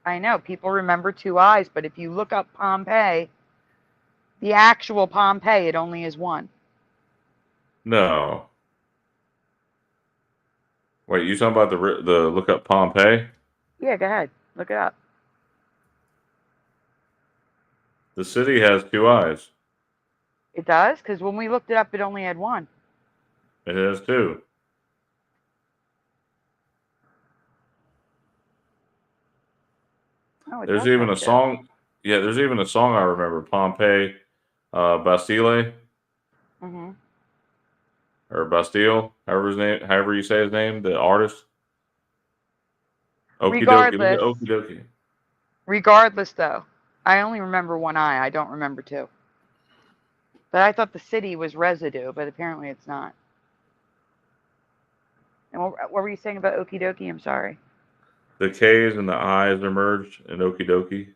I know, people remember 2 eyes, but if you look up Pompeii, the actual Pompeii, it only is 1. No. Wait, you talking about the look up Pompeii? Yeah, go ahead. Look it up. The city has 2 eyes. It does? Because when we looked it up, it only had 1. It has 2. Oh, it There's does even have a 2. song. Yeah, there's even a song I remember. Pompeii, Bastille, or Bastille, however you say his name, the artist. Okie dokie. Look at Regardless, okie dokie. regardless, though, I only remember 1 eye. I don't remember 2. But I thought the city was residue, but apparently it's not. And what were you saying about okie dokie? I'm sorry. The K's and the I's are merged in okie dokie.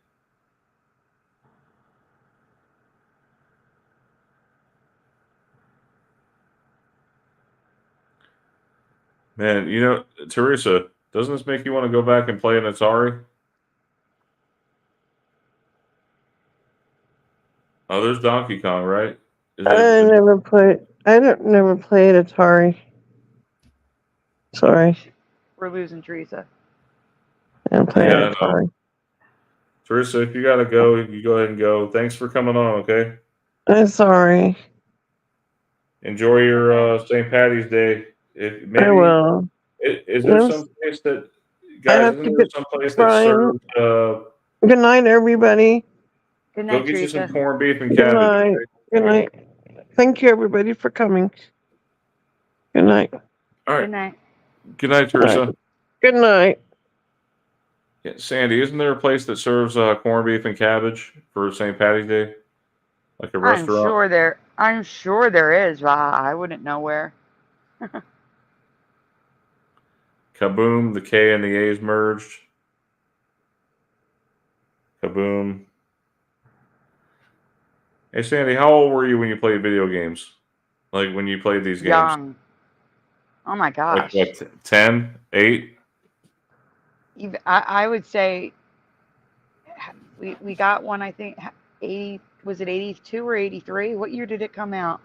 Man, you know, Teresa, doesn't this make you want to go back and play an Atari? Oh, there's Donkey Kong, right? I never played. I don't never played Atari. Sorry, We're losing Teresa. I didn't play Yeah, I know. Atari. Teresa, if you gotta go, you go ahead and go. Thanks for coming on. Okay. I'm sorry. Enjoy your St. Patty's Day. If I maybe will. is there Yes. some place that I guys? have Isn't to there get some place that Brian. serves? Good night, everybody. Good Go night, get you some Teresa. corned beef and Good cabbage. night. Okay? Good night. Thank you, everybody, for coming. Good night. All Good right. night. Good night, Teresa. Good night. Yeah, Sandy, isn't there a place that serves corned beef and cabbage for St. Patty's Day? Like a I'm restaurant? sure there is, but I wouldn't know where. Kaboom! The K and the A's merged. Kaboom! Hey, Sandy, how old were you when you played video games? Like when you played these games? Young. Oh my Like gosh. what? 10, 8? I would say we got one. I think 80. Was it 82 or 83? What year did it come out?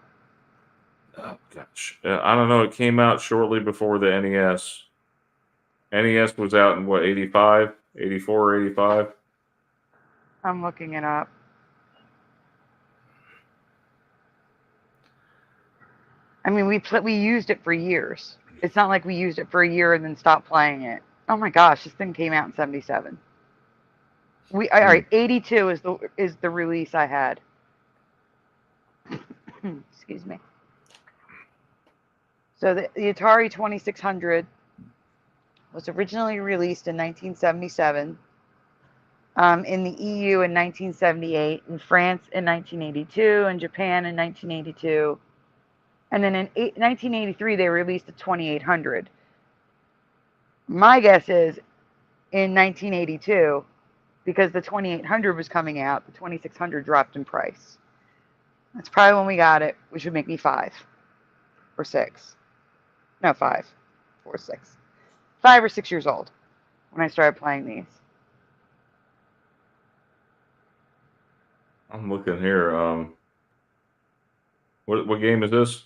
Oh gosh, I don't know. It came out shortly before the NES. NES was out in what, 85, 84, or 85? I'm looking it up. I mean, we used it for years. It's not like we used it for a year and then stopped playing it. Oh my gosh, this thing came out in 77. All right, 82 is the release I had. Excuse me. So the Atari 2600 was originally released in 1977, in the EU in 1978, in France in 1982, in Japan in 1982, and then in 1983 they released the 2800. My guess is in 1982, because the 2800 was coming out, the 2600 dropped in price. That's probably when we got it, which would make me 5. or 6. No, 5. 4, 6. 5 or 6 years old when I started playing these. I'm looking here. What game is this?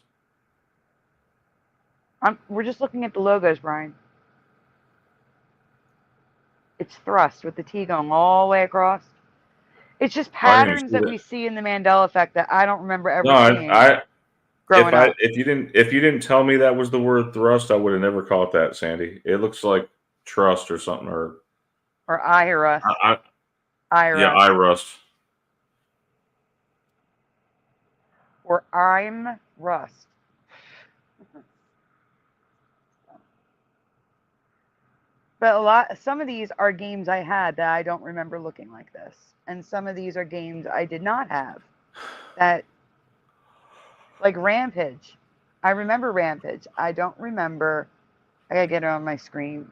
We're just looking at the logos, Brian. It's thrust with the T going all the way across. It's just I didn't even patterns see that that. we see in the Mandela effect that I don't remember ever No, seeing if growing up. you didn't tell me that was the word thrust, I would have never caught that, Sandy. It looks like trust or something, or Or IRUS. yeah, I rust. Or I'm Rust. But some of these are games I had that I don't remember looking like this. And some of these are games I did not have. That, like Rampage. I remember Rampage. I don't remember. I gotta get it on my screen.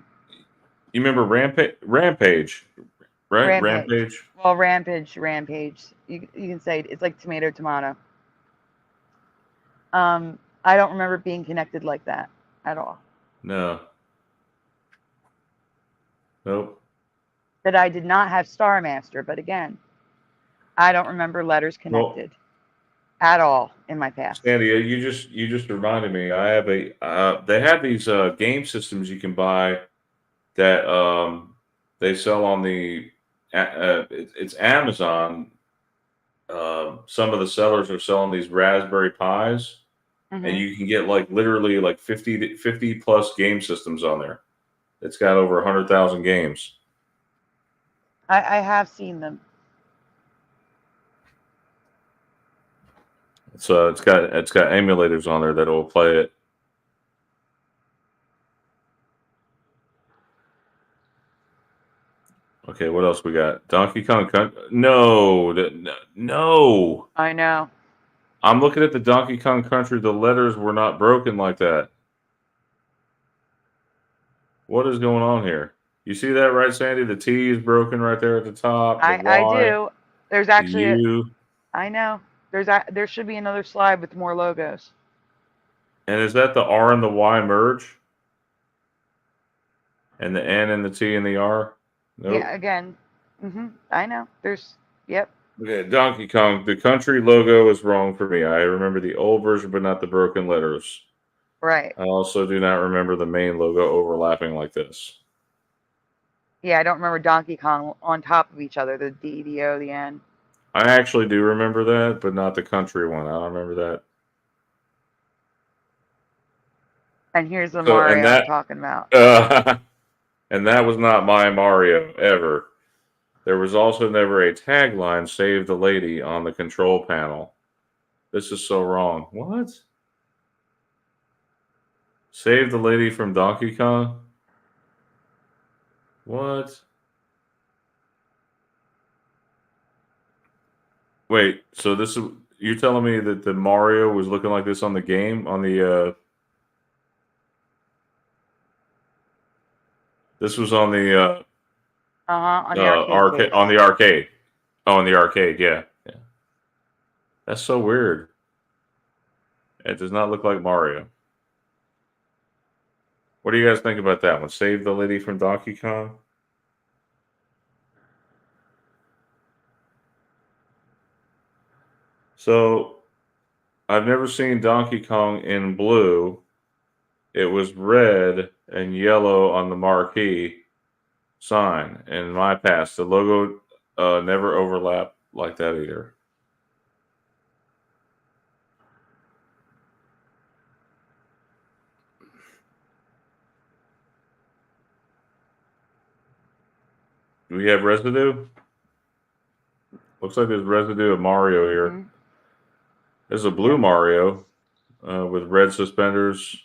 You remember Rampage, right? Rampage. Rampage. Well, Rampage. You can say it's like tomato. I don't remember being connected like that at all. No. Nope. That I did not have Star Master, but again, I don't remember letters connected at all in my past. Sandy, you just reminded me. I have they have these game systems you can buy that they sell on the it's Amazon. Some of the sellers are selling these Raspberry Pis, and you can get like literally like 50 plus game systems on there. It's got over 100,000 games. I have seen them. So it's got emulators on there that will play it. Okay, what else we got? Donkey Kong Country? No, no. I know. I'm looking at the Donkey Kong Country. The letters were not broken like that. What is going on here? You see that, right, Sandy? The T is broken right there at the top. The I Y, do. There's the actually U, I know. There should be another slide with more logos. and is that the R and the Y merge? And the N and the T and the R? Nope. Yeah, again. I know. Yep. Okay, Donkey Kong. The country logo is wrong for me. I remember the old version, but not the broken letters. Right. I also do not remember the main logo overlapping like this. Yeah, I don't remember Donkey Kong on top of each other, the D, the O, the N. I actually do remember that, but not the country one. I don't remember that. And here's the So, Mario I'm talking about. And that was not my Mario ever. There was also never a tagline, "Save the lady," on the control panel. This is so wrong. What? Save the lady from Donkey Kong? What? Wait, so this is you're telling me that the Mario was looking like this on the game on the this was on the On the arcade case. on the arcade. Oh, on the arcade, yeah. Yeah. That's so weird. It does not look like Mario. What do you guys think about that one? Save the lady from Donkey Kong? So, I've never seen Donkey Kong in blue. It was red and yellow on the marquee sign. In my past, the logo never overlapped like that either. Do we have residue? Looks like there's residue of Mario here. There's a blue Mario with red suspenders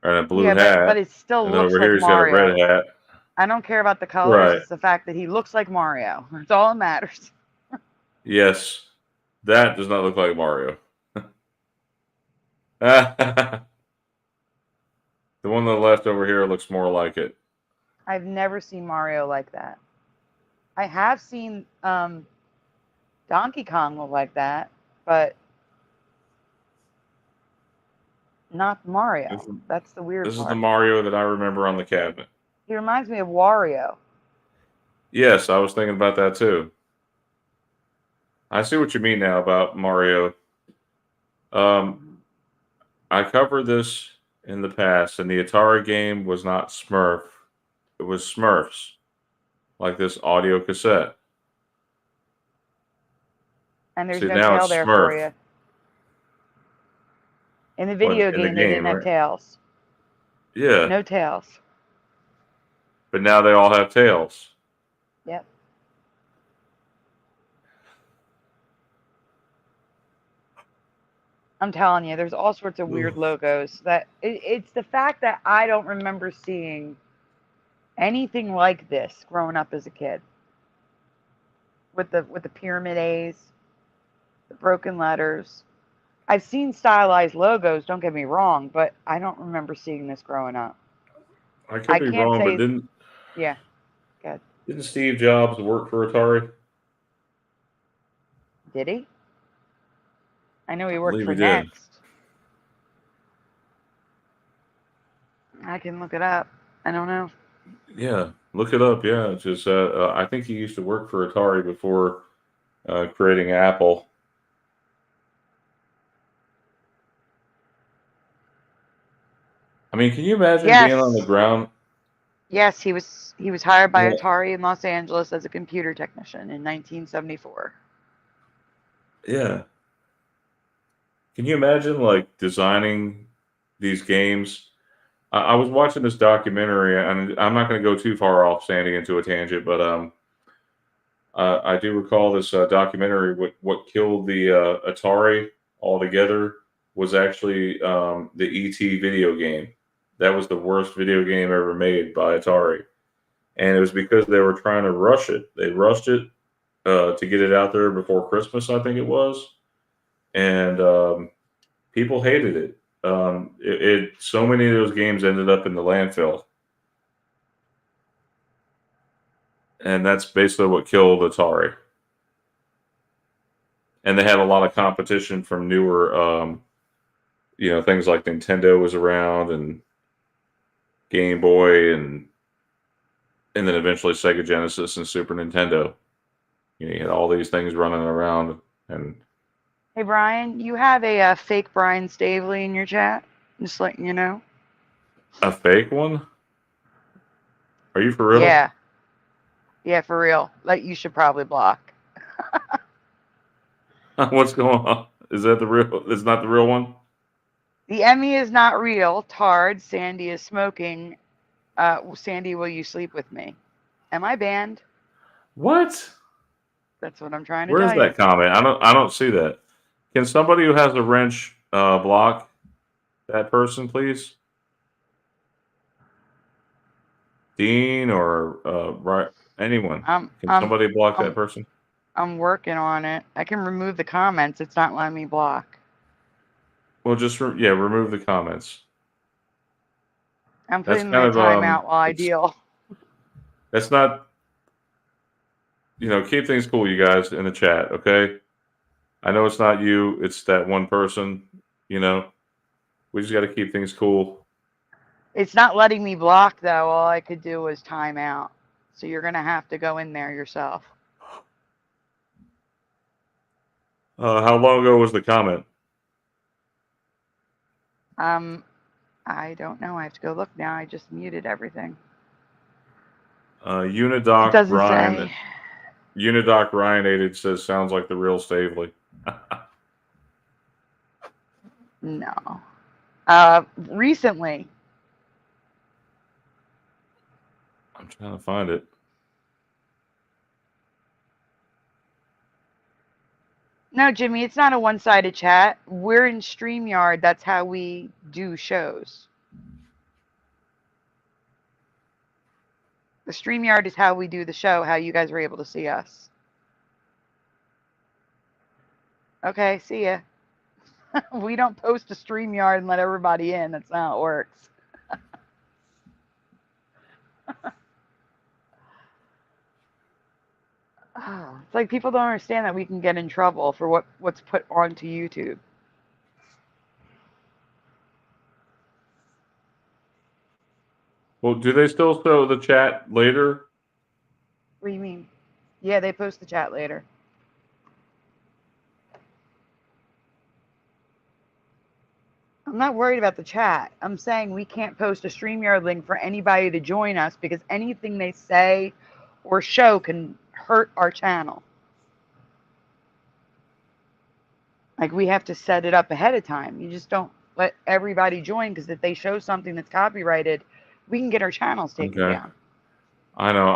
and a blue hat. But it still and looks over here like he's got a Mario. red hat. I don't care about the colors. Right. It's the fact that he looks like Mario. That's all that matters. Yes, that does not look like Mario. The one on the left over here looks more like it. I've never seen Mario like that. I have seen Donkey Kong look like that, but Not Mario. This is, That's the weird this is the part. Mario that I remember on the cabinet. He reminds me of Wario. Yes, I was thinking about that too. I see what you mean now about Mario. I covered this in the past, and the Atari game was not Smurf. It was Smurfs, like this audio cassette. And there's See, no now tail it's there for Smurf. you. In the What, video in the game, they game, didn't have right? tails. Yeah, No tails. but now they all have tails. Yep. I'm telling you, there's all sorts of weird logos. It's the fact that I don't remember seeing anything like this growing up as a kid. With the pyramid A's, the broken letters. I've seen stylized logos, don't get me wrong, but I don't remember seeing this growing up. I could I be can't wrong, but say, yeah, good. didn't Steve Jobs work for Atari? Did he? I know he I worked believe for he did. Next. I can look it up. I don't know. Yeah, look it up. Yeah, it's just I think he used to work for Atari before creating Apple. I mean, can you imagine being on the Yes, ground? yes, he was hired by Yeah, Atari in Los Angeles as a computer technician in 1974. yeah. Can you imagine like designing these games? I was watching this documentary, and I'm not going to go too far off, Sandy, into a tangent, but I do recall this documentary. What killed the Atari altogether was actually the ET video game. That was the worst video game ever made by Atari, and it was because they were trying to rush it. They rushed it to get it out there before Christmas, I think it was, and people hated it. So many of those games ended up in the landfill, and that's basically what killed Atari. And they had a lot of competition from newer, things like Nintendo was around and Game Boy, and then eventually Sega Genesis and Super Nintendo. You had all these things running around, and Hey Brian, you have a fake Brian Stavely in your chat. Just letting you know. a fake one. Are you for real? Yeah, yeah, for real. Like you should probably block. What's going on? Is that the real? It's not the real one. The Emmy is not real. Tard. Sandy is smoking. Sandy, will you sleep with me? Am I banned? What? That's what I'm trying to Where's tell you. that comment? I don't see that. Can somebody who has a wrench block that person, please? Dean or right anyone? I'm Can I'm somebody block that I'm person? I'm working on it. I can remove the comments. It's not letting me block. Well, just remove the comments. I'm That's putting kind the of timeout while I deal. that's not keep things cool, you guys in the chat, okay? I know it's not you, it's that one person. You know, we just got to keep things cool. It's not letting me block though. All I could do was time out. So you're gonna have to go in there yourself. How long ago was the comment? I don't know. I have to go look now. I just muted everything. It Unidoc doesn't Ryan. say. Unidoc Ryan 8 says sounds like the real Stavely. No. Recently. I'm trying to find it. No, Jimmy, it's not a one-sided chat. We're in StreamYard. That's how we do shows. The StreamYard is how we do the show, how you guys were able to see us. Okay, see ya. We don't post to StreamYard and let everybody in. That's not how it works. Oh, it's like people don't understand that we can get in trouble for what's put onto YouTube. Well, do they still show the chat later? What do you mean? Yeah, they post the chat later. I'm not worried about the chat. I'm saying we can't post a StreamYard link for anybody to join us because anything they say or show can hurt our channel. Like, we have to set it up ahead of time. You just don't let everybody join, because if they show something that's copyrighted, we can get our channels taken Okay. down. I know.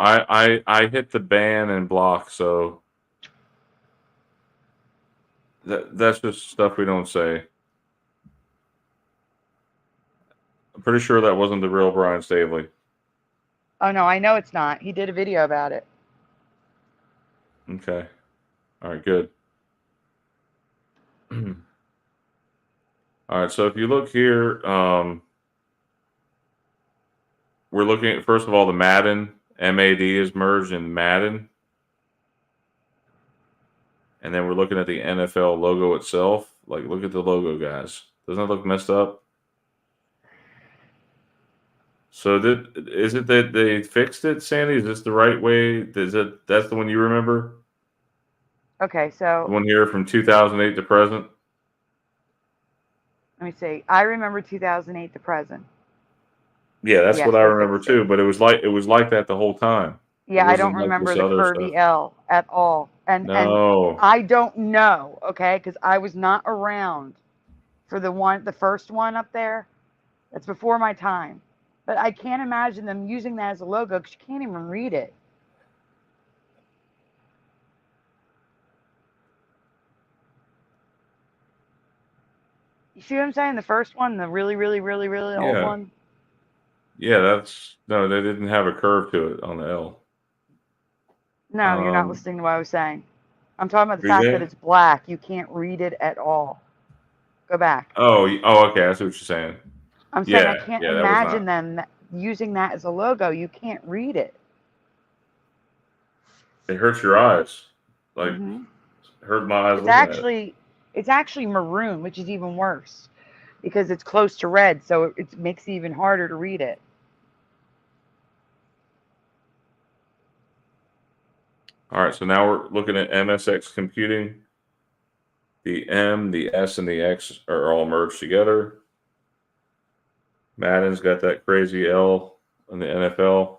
I hit the ban and block, so that's just stuff we don't say. I'm pretty sure that wasn't the real Brian Stavely. Oh, no, I know it's not. He did a video about it. Okay. All right, good. All right, so if you look here, we're looking at, first of all, the Madden. MAD is merged in Madden. And then we're looking at the NFL logo itself. Like, look at the logo, guys. Doesn't it look messed up? So is it that they fixed it, Sandy? Is this the right way? That's the one you remember? Okay, The so one here from 2008 to present? let me see. I remember 2008 to present. Yeah, that's Yes, what I they remember fixed it. too. But it was like that the whole time. It Yeah, I don't wasn't like remember this the other stuff. curvy L at all. And No. I don't know, okay, because I was not around for the first one up there. That's before my time. But I can't imagine them using that as a logo because you can't even read it. You see what I'm saying? The first one, the really, really, really, really old Yeah. one. Yeah, no, they didn't have a curve to it on the L. No, you're not listening to what I was saying. I'm talking about the fact that it's black. You can't read it at all. Go back. Oh, okay. I see what you're saying. I'm saying I Yeah, can't that was imagine not. them using that as a logo. You can't read it. It hurts your eyes. Like, Mm-hmm. it hurt my eyes It's looking at it. actually maroon, which is even worse because it's close to red, so it makes it even harder to read it. All right, so now we're looking at MSX computing. The M, the S, and the X are all merged together. Madden's got that crazy L in the NFL.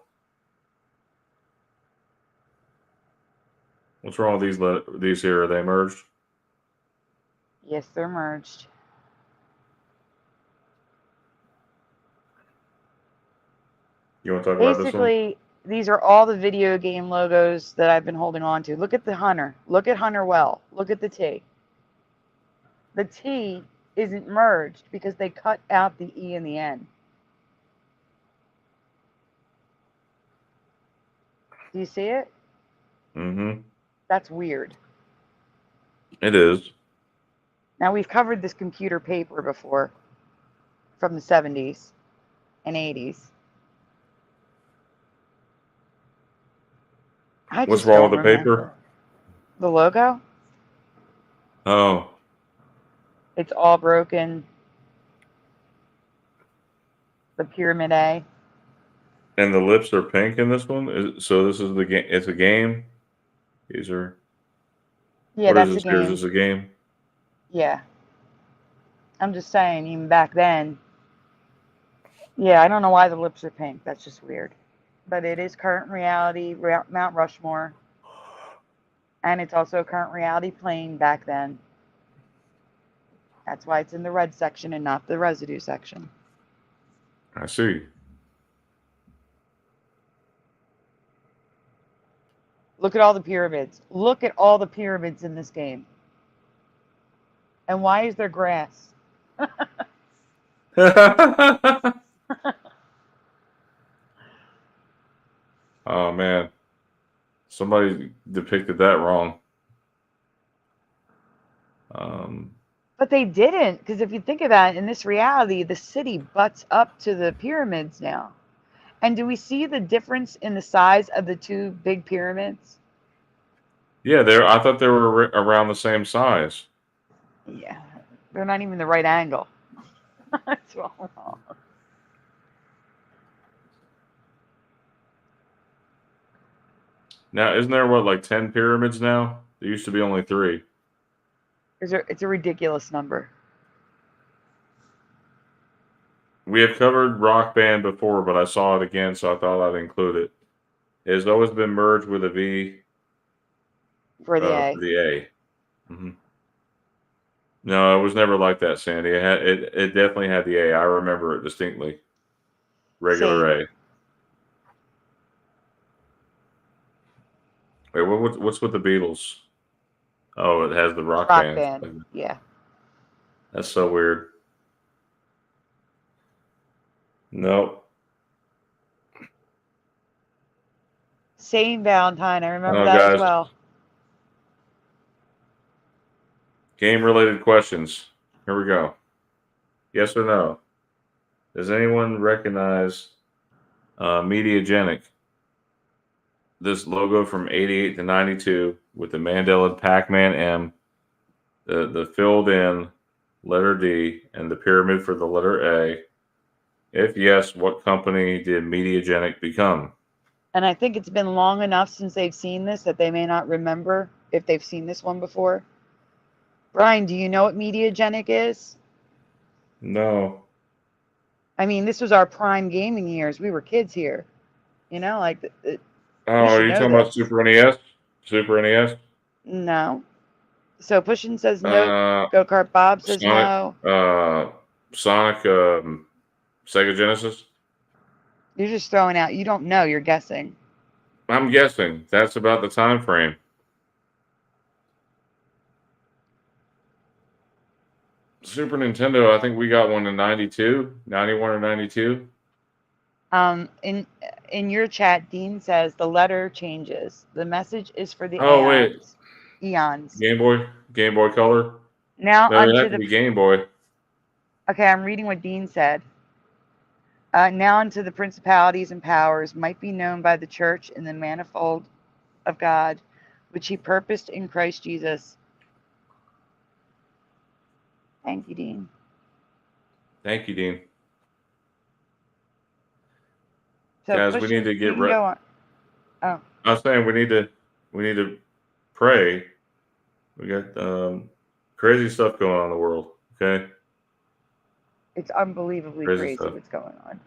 What's wrong with these here? Are they merged? Yes, they're merged. You want to talk about this one? Basically, these are all the video game logos that I've been holding on to. Look at the Hunter. Look at Hunter Well. Look at the T. The T isn't merged because they cut out the E and the N. Do you see it? Mm-hmm. That's weird. It is. Now, we've covered this computer paper before from the 70s and 80s. I What's just wrong don't with the paper? remember. The logo? Oh. It's all broken. The Pyramid A. And the lips are pink in this one? So this is the game. It's a game? These are... Yeah, What is that's a this here? Is game. this a game? Yeah. I'm just saying, even back then. Yeah, I don't know why the lips are pink. That's just weird. But it is current reality, Mount Rushmore. And it's also a current reality plane back then. That's why it's in the red section and not the residue section. I see. Look at all the pyramids. Look at all the pyramids in this game. And why is there grass? Oh, man. Somebody depicted that wrong. But they didn't, because if you think about it, in this reality, the city butts up to the pyramids now. And do we see the difference in the size of the two big pyramids? Yeah, I thought they were around the same size. Yeah, they're not even the right angle. That's wrong. Now, isn't there what, like 10 pyramids now? There used to be only 3. It's a ridiculous number. We have covered Rock Band before, but I saw it again, so I thought I'd include it. It has always been merged with a V For the A. for the A. Mm-hmm. No, it was never like that, Sandy. It definitely had the A. I remember it distinctly. Regular Same. A. Wait, what's with the Beatles? Oh, it has the Rock Rock Band. Band. Yeah. That's so weird. Nope. Same Valentine. I remember Oh, that as guys. well. Game-related questions. Here we go. Yes or no? Does anyone recognize Mediagenic? This logo from 88 to 92 with the Mandela Pac-Man M, the filled-in letter D, and the pyramid for the letter A. If yes, what company did Mediagenic become? And I think it's been long enough since they've seen this that they may not remember if they've seen this one before. Brian, do you know what Mediagenic is? No. I mean, this was our prime gaming years. We were kids here. You know, like, Oh, you are should you know talking about this. Super NES? Super NES? No. So Pushin says no. Go Kart Bob says Sonic, no. Sonic, Sega Genesis? You're just throwing out. You don't know. You're guessing. I'm guessing that's about the time frame. Super Nintendo, I think we got one in 92, 91 or 92. In your chat, Dean says the letter changes. The message is for the Oh, wait. eons. Game Boy Color? Now No, it onto had to be Game Boy. Okay, I'm reading what Dean said. Now unto the principalities and powers might be known by the church in the manifold of God, which he purposed in Christ Jesus. Thank you, Dean. Thank you, Dean. So Guys, we need to get ready. Oh. I was saying we need to pray. We got crazy stuff going on in the world. Okay. It's unbelievably crazy what's going on.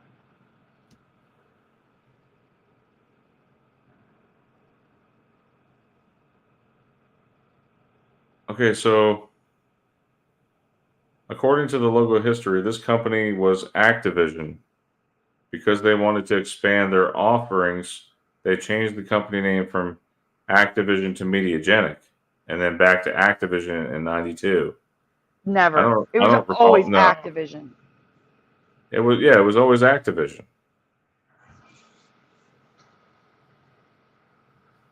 Okay, so according to the logo history, this company was Activision. Because they wanted to expand their offerings, they changed the company name from Activision to Mediagenic, and then back to Activision in 92. Never. It was I don't recall, always no. Activision. It was always Activision.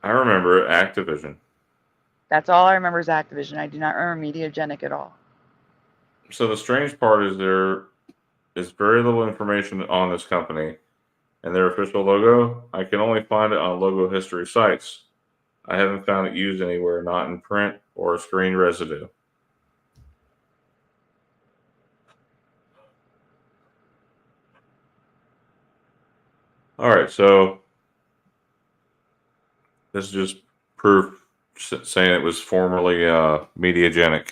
I remember Activision. That's all I remember is Activision. I do not remember Mediagenic at all. So the strange part is there is very little information on this company and their official logo. I can only find it on logo history sites. I haven't found it used anywhere, not in print or screen residue. All right, so this is just proof saying it was formerly Mediagenic.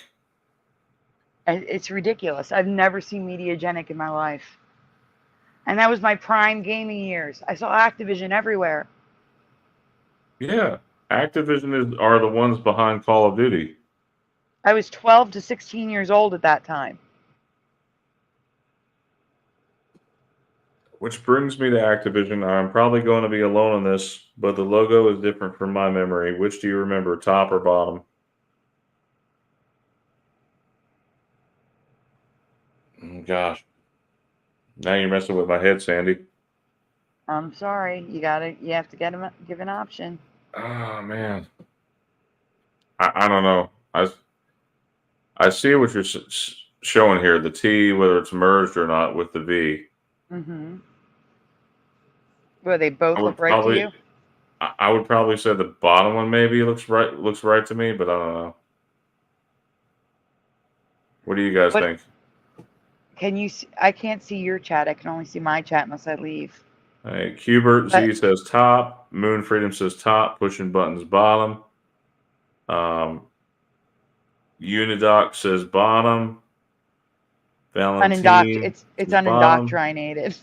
It's ridiculous. I've never seen Mediagenic in my life. And that was my prime gaming years. I saw Activision everywhere. Yeah, Activision are the ones behind Call of Duty. I was 12 to 16 years old at that time. Which brings me to Activision. I'm probably going to be alone on this, but the logo is different from my memory. Which do you remember, top or bottom? Oh, gosh. Now you're messing with my head, Sandy. I'm sorry. You have to give an option. Oh, man. I don't know. I see what you're showing here, the T, whether it's merged or not with the V. Mm-hmm. Well, they both look right to you? I would probably say the bottom one maybe looks right to me, but I don't know. What do you guys think? Can you see? I can't see your chat. I can only see my chat unless I leave. Hey, Cubert Z says top, Moon Freedom says top, pushing buttons bottom. Unidoc says bottom. Valentine It's says bottom. unindoctrinated.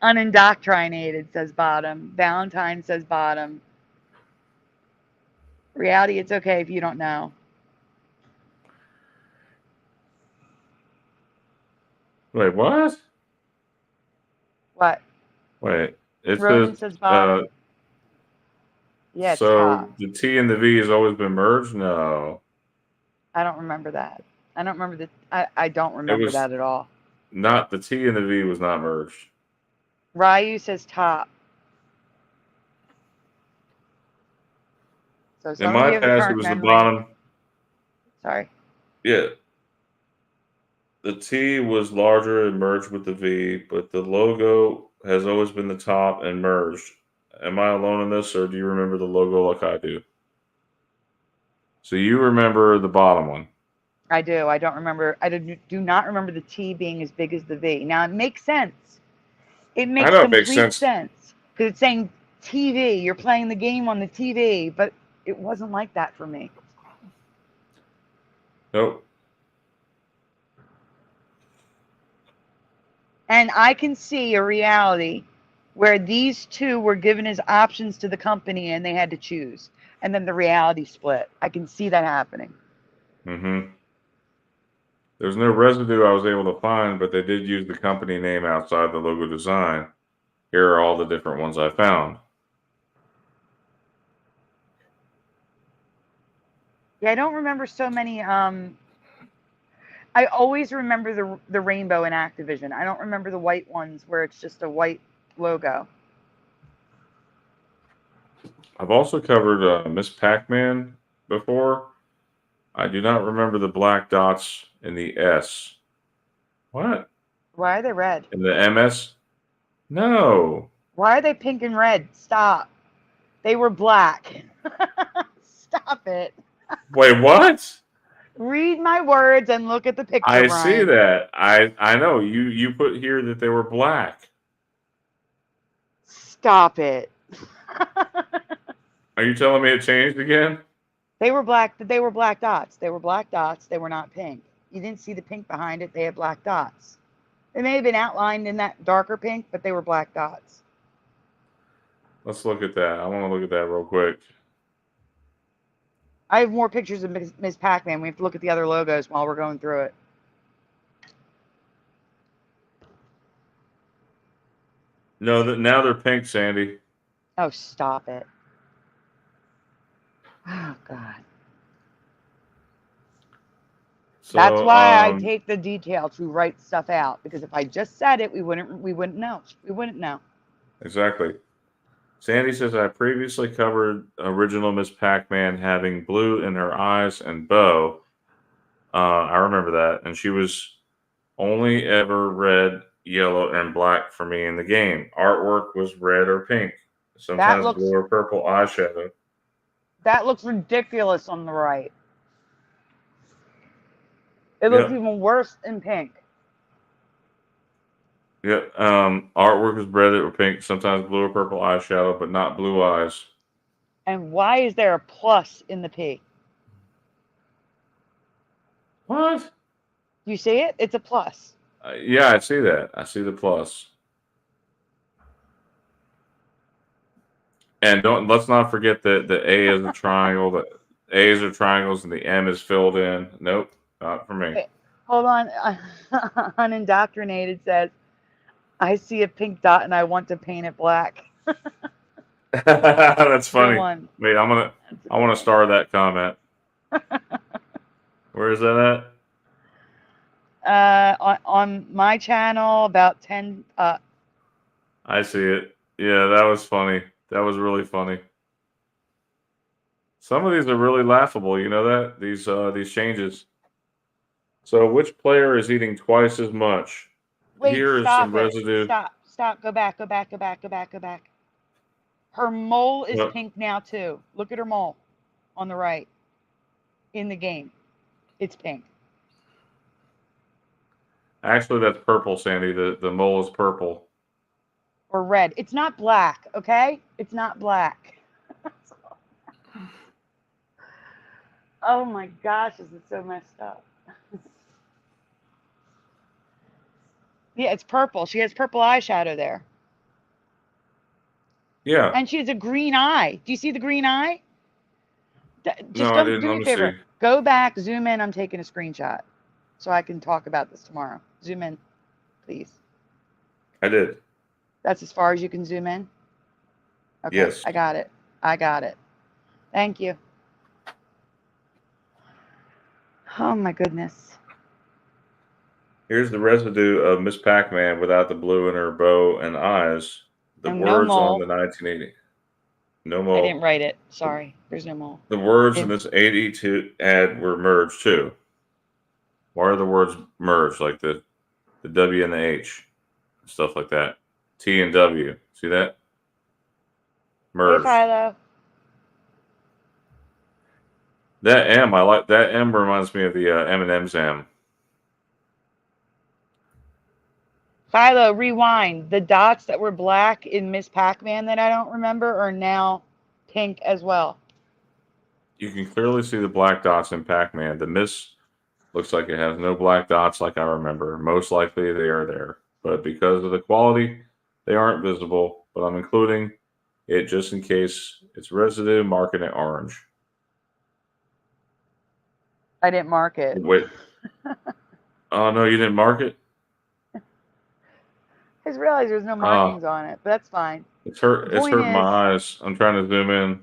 Unindoctrinated says bottom. Valentine says bottom. Reality, it's okay if you don't know. Wait, what? What? Wait, it Ronan says bottom. Yeah, it's top. so the T and the V has always been merged? No. I don't remember that. I don't remember I don't remember was- that at all. Not the T and the V was not merged. Ryu says top. So In some of my you have the past, it current was memory. the bottom. Sorry. Yeah. The T was larger and merged with the V, but the logo has always been the top and merged. Am I alone in this, or do you remember the logo like I do? So you remember the bottom one. I do. I don't remember. I do not remember the T being as big as the V. Now, it makes sense. It makes know it complete makes sense. sense. Because it's saying TV. You're playing the game on the TV. But it wasn't like that for me. Nope. And I can see a reality where these two were given as options to the company and they had to choose. And then the reality split. I can see that happening. Mm-hmm. There's no residue I was able to find, but they did use the company name outside the logo design. Here are all the different ones I found. Yeah, I don't remember so many. I always remember the rainbow in Activision. I don't remember the white ones where it's just a white logo. I've also covered Miss Pac-Man before. I do not remember the black dots in the S. What? Why are they red? In the MS? No. Why are they pink and red? Stop. They were black. Stop it. Wait, what? Read my words and look at the picture, I Brian. see that. I know. You put here that they were black. Stop it. Are you telling me it changed again? They were black. They were black dots. They were black dots. They were not pink. You didn't see the pink behind it. They had black dots. They may have been outlined in that darker pink, but they were black dots. Let's look at that. I want to look at that real quick. I have more pictures of Ms. Pac-Man. We have to look at the other logos while we're going through it. No, now they're pink, Sandy. Oh, stop it. Oh, God. So, That's why I take the detail to write stuff out, because if I just said it, we wouldn't know. We wouldn't know. Exactly. Sandy says, I previously covered original Miss Pac-Man having blue in her eyes and bow. I remember that. And she was only ever red, yellow, and black for me in the game. Artwork was red or pink. Sometimes blue or purple eyeshadow. That looks ridiculous on the right. It looks even worse in pink. Yeah. Artwork is red or pink, sometimes blue or purple eyeshadow, but not blue eyes. And why is there a plus in the P? What? You see it? It's a plus. Yeah, I see that. I see the plus. And let's not forget that the A is a triangle. The A's are triangles, and the M is filled in. Nope, not for me. Wait, hold on. Unindoctrinated says, I see a pink dot and I want to paint it black. That's funny. One. Wait, I want to star that comment. Where is that at? On my channel, about 10 up. I see it. Yeah, that was funny. That was really funny. Some of these are really laughable. You know that these changes. So, which player is eating twice as much? Wait, Here is stop some it. residue. Stop. Go back. Her mole is What? pink now too. Look at her mole on the right in the game. It's pink. Actually, that's purple, Sandy. The mole is purple. or red. It's not black, okay? It's not black. Oh my gosh, this is so messed up. Yeah, it's purple. She has purple eyeshadow there. Yeah. And she has a green eye. Do you see the green eye? Just No, I didn't. do Let me a me favor. see. Go back, zoom in. I'm taking a screenshot so I can talk about this tomorrow. Zoom in, please. I did. That's as far as you can zoom in? Okay, Yes. I got it. I got it. Thank you. Oh my goodness. Here's the residue of Miss Pac-Man without the blue in her bow and eyes. The And no words on mole. the 1980. No I mole. didn't write it. Sorry. There's no mole. The words in Didn't- this 82 ad were merged too. Why are the words merged? Like the W and the H, stuff like that. T and W. See that? Hey, Merged. Philo. That M, I like that M. Reminds me of the M&M's M. Philo, rewind. The dots that were black in Miss Pac-Man that I don't remember are now pink as well. You can clearly see the black dots in Pac-Man. The Miss looks like it has no black dots like I remember. Most likely they are there, but because of the quality, they aren't visible. But I'm including it just in case it's residue, marking it orange. I didn't mark it. Wait. Oh no, you didn't mark it? I just realized there's no markings on it, but that's fine. It's The point hurting is, my eyes. I'm trying to zoom in.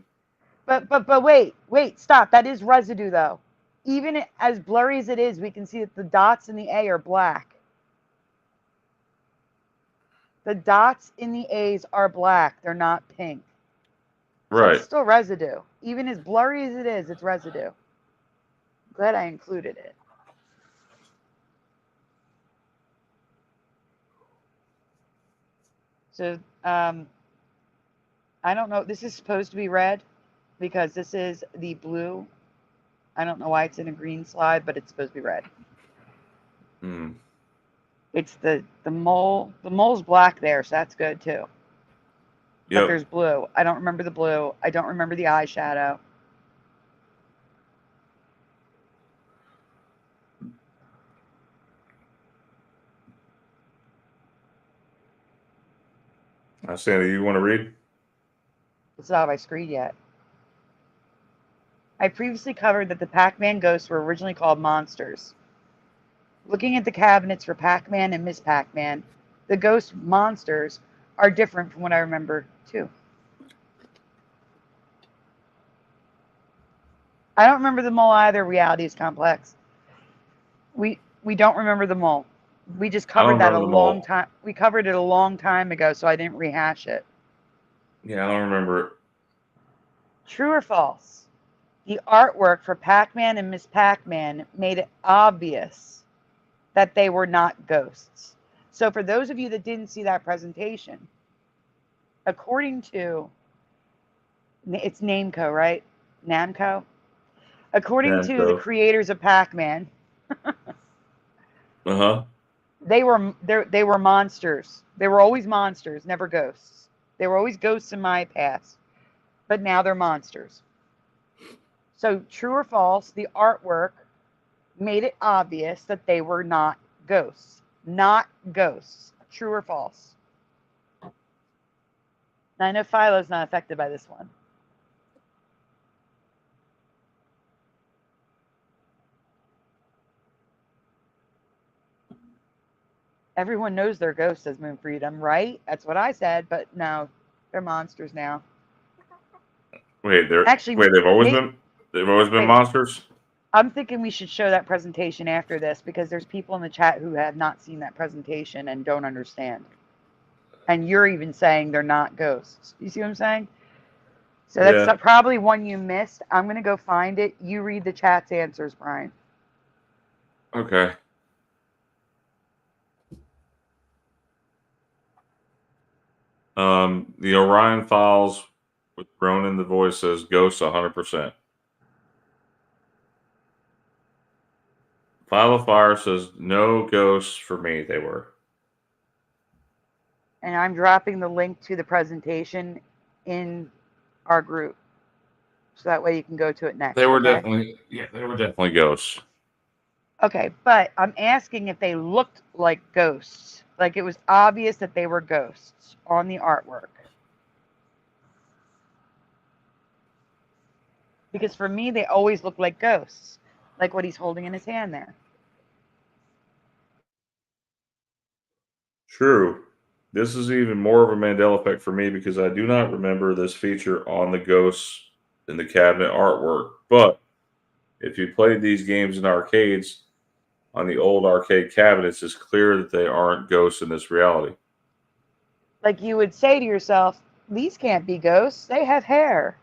but wait, stop. That is residue though. Even as blurry as it is, we can see that the dots in the A are black. The dots in the A's are black. They're not pink. So Right. it's still residue. Even as blurry as it is, it's residue. Glad I included it. So, I don't know. This is supposed to be red because this is the blue. I don't know why it's in a green slide, but it's supposed to be red. Hmm. It's the mole. The mole's black there, so that's good too. But Yep. there's blue. I don't remember the blue. I don't remember the eyeshadow. Sandy, you want to read? It's not on my screen yet. I previously covered that the Pac-Man ghosts were originally called monsters. Looking at the cabinets for Pac-Man and Miss Pac-Man, the ghost monsters are different from what I remember too. I don't remember the mole either. Reality is complex. We don't remember the mole. We just I don't covered that a remember the long mole. time. We covered it a long time ago, so I didn't rehash it. Yeah, I don't remember it. True or false? The artwork for Pac-Man and Miss Pac-Man made it obvious that they were not ghosts. So for those of you that didn't see that presentation, according to, it's Namco, right? Namco? According to the Namco. creators of Pac-Man, Uh-huh. they were monsters. They were always monsters, never ghosts. They were always ghosts in my past, but now they're monsters. So true or false, the artwork made it obvious that they were not ghosts. Not ghosts. True or false? Now, I know Philo's not affected by this one. Everyone knows they're ghosts as Moon Freedom, right? That's what I said, but no, they're monsters now. Wait, Actually, they've always been wait. monsters? I'm thinking we should show that presentation after this because there's people in the chat who have not seen that presentation and don't understand. And you're even saying they're not ghosts. You see what I'm saying? So that's probably one you missed. I'm going to go find it. You read the chat's answers, Brian. Okay. The Orion Files with Ronan the voice says ghosts 100%. File of Fire says no ghosts for me. They were. And I'm dropping the link to the presentation in our group. So that way you can go to it next. They were okay? definitely ghosts. Okay, but I'm asking if they looked like ghosts. Like it was obvious that they were ghosts on the artwork. Because for me, they always look like ghosts. Like what he's holding in his hand there. True. This is even more of a Mandela effect for me because I do not remember this feature on the ghosts in the cabinet artwork. But if you played these games in arcades on the old arcade cabinets, it's clear that they aren't ghosts in this reality. Like you would say to yourself, these can't be ghosts. They have hair.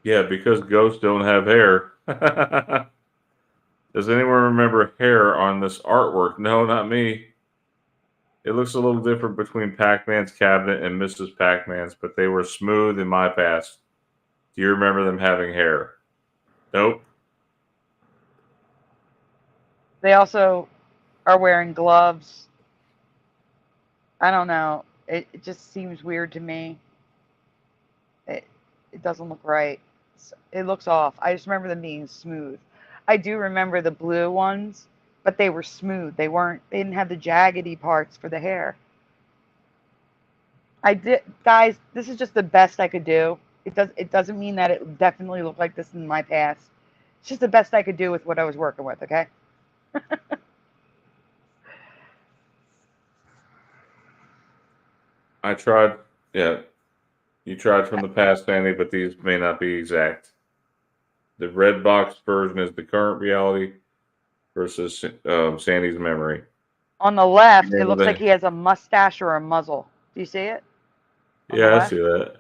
Yeah, because ghosts don't have hair. Does anyone remember hair on this artwork? No, not me. It looks a little different between Pac-Man's cabinet and Mrs. Pac-Man's, but they were smooth in my past. Do you remember them having hair? Nope. They also are wearing gloves. I don't know. It just seems weird to me. It doesn't look right. It looks off. I just remember them being smooth. I do remember the blue ones, but they were smooth. They didn't have the jaggedy parts for the hair. Guys, this is just the best I could do. It doesn't mean that it definitely looked like this in my past. It's just the best I could do with what I was working with, okay? I tried. Yeah. You tried from the past, Sandy, but these may not be exact. The red box version is the current reality versus Sandy's memory. On the left, it Remember looks that? like he has a mustache or a muzzle. Do you see it? On the Yeah, I left? see that.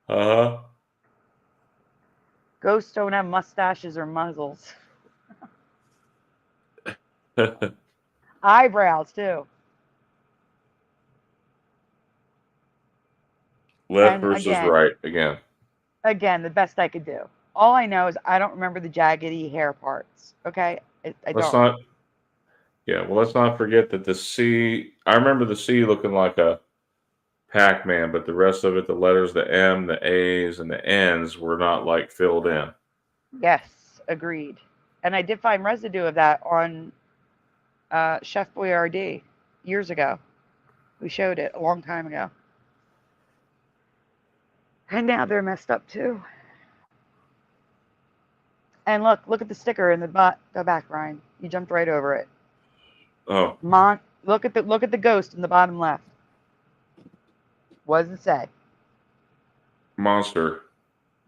Uh-huh. Ghosts don't have mustaches or muzzles. Eyebrows, too. Left And versus right again. Again, the best I could do. All I know is I don't remember the jaggedy hair parts. Okay? I Let's don't. not. Yeah, well, let's not forget that the C. I remember the C looking like a Pac-Man, but the rest of it, the letters, the M, the A's, and the N's were not like filled in. Yes, agreed. And I did find residue of that on Chef Boyardee years ago. We showed it a long time ago. And now they're messed up too. And look at the sticker in the go back, Ryan. You jumped right over it. Oh, Look at the ghost in the bottom left. What does it say? monster.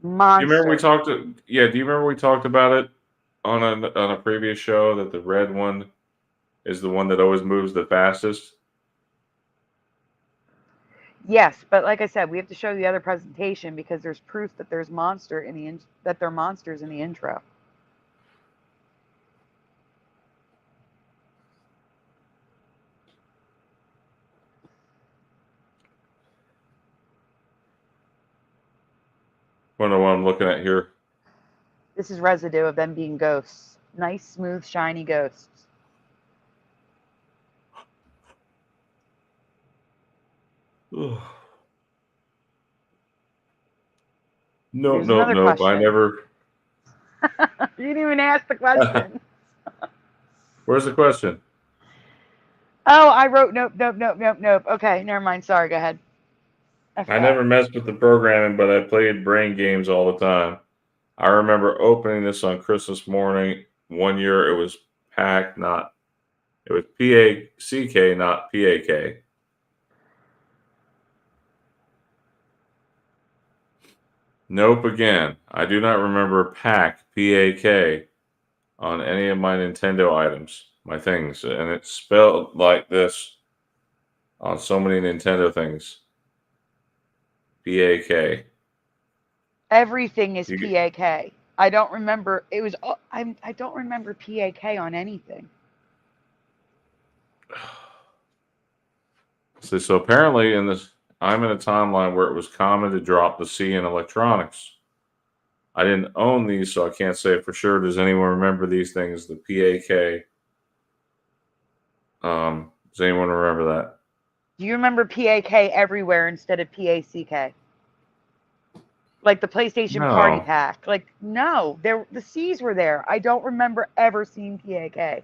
Monster. Do you remember we talked? Yeah. Do you remember we talked about it on a previous show that the red one is the one that always moves the fastest? Yes, but like I said, we have to show the other presentation because there's proof that there's that they're monsters in the intro. Wonder what I'm looking at here. This is residue of them being ghosts. Nice, smooth, shiny ghosts. Nope. Here's another I question. never. You didn't even ask the question. Where's the question? Oh, I wrote nope. Okay, never mind. Sorry, go ahead. I never messed with the programming, but I played brain games all the time. I remember opening this on Christmas morning. One year it was PAC, it was PACK, not PAK. Nope again. I do not remember PAK, PAK, on any of my Nintendo items, my things. And it's spelled like this on so many Nintendo things. PAK. Everything is PAK. I don't remember. It was. I don't remember PAK on anything. So apparently in this, I'm in a timeline where it was common to drop the C in electronics. I didn't own these, so I can't say for sure. Does anyone remember these things? The PAK Does anyone remember that? Do you remember PAK everywhere instead of PACK? Like the PlayStation Party No. Pack. Like, no, the C's were there. I don't remember ever seeing PAK.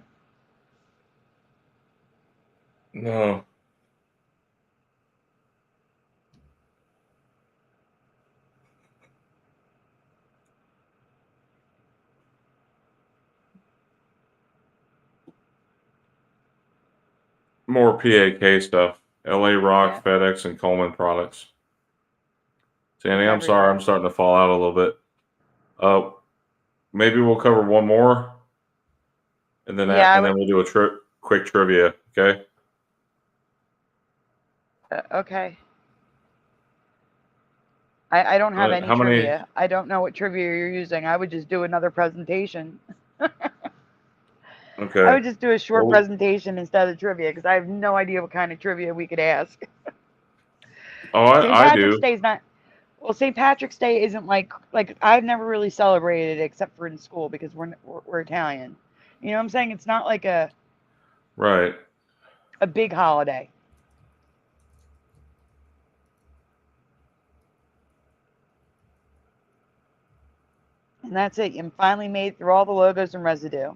No. More PAK stuff. LA Rock, Yeah. FedEx, and Coleman products. Sandy, I'm sorry, Everywhere. I'm starting to fall out a little bit. Maybe we'll cover one more, and then Yeah, then we'll do a quick trivia. Okay. Okay. I don't have any How many? trivia. I don't know what trivia you're using. I would just do another presentation. Okay. I would just do a short Well, presentation instead of trivia because I have no idea what kind of trivia we could ask. oh, St. I Patrick's do. Day is not. Well, St. Patrick's Day isn't like I've never really celebrated it except for in school because we're Italian. You know what I'm saying? It's not like Right. a big holiday. And that's it. You finally made through all the logos and residue.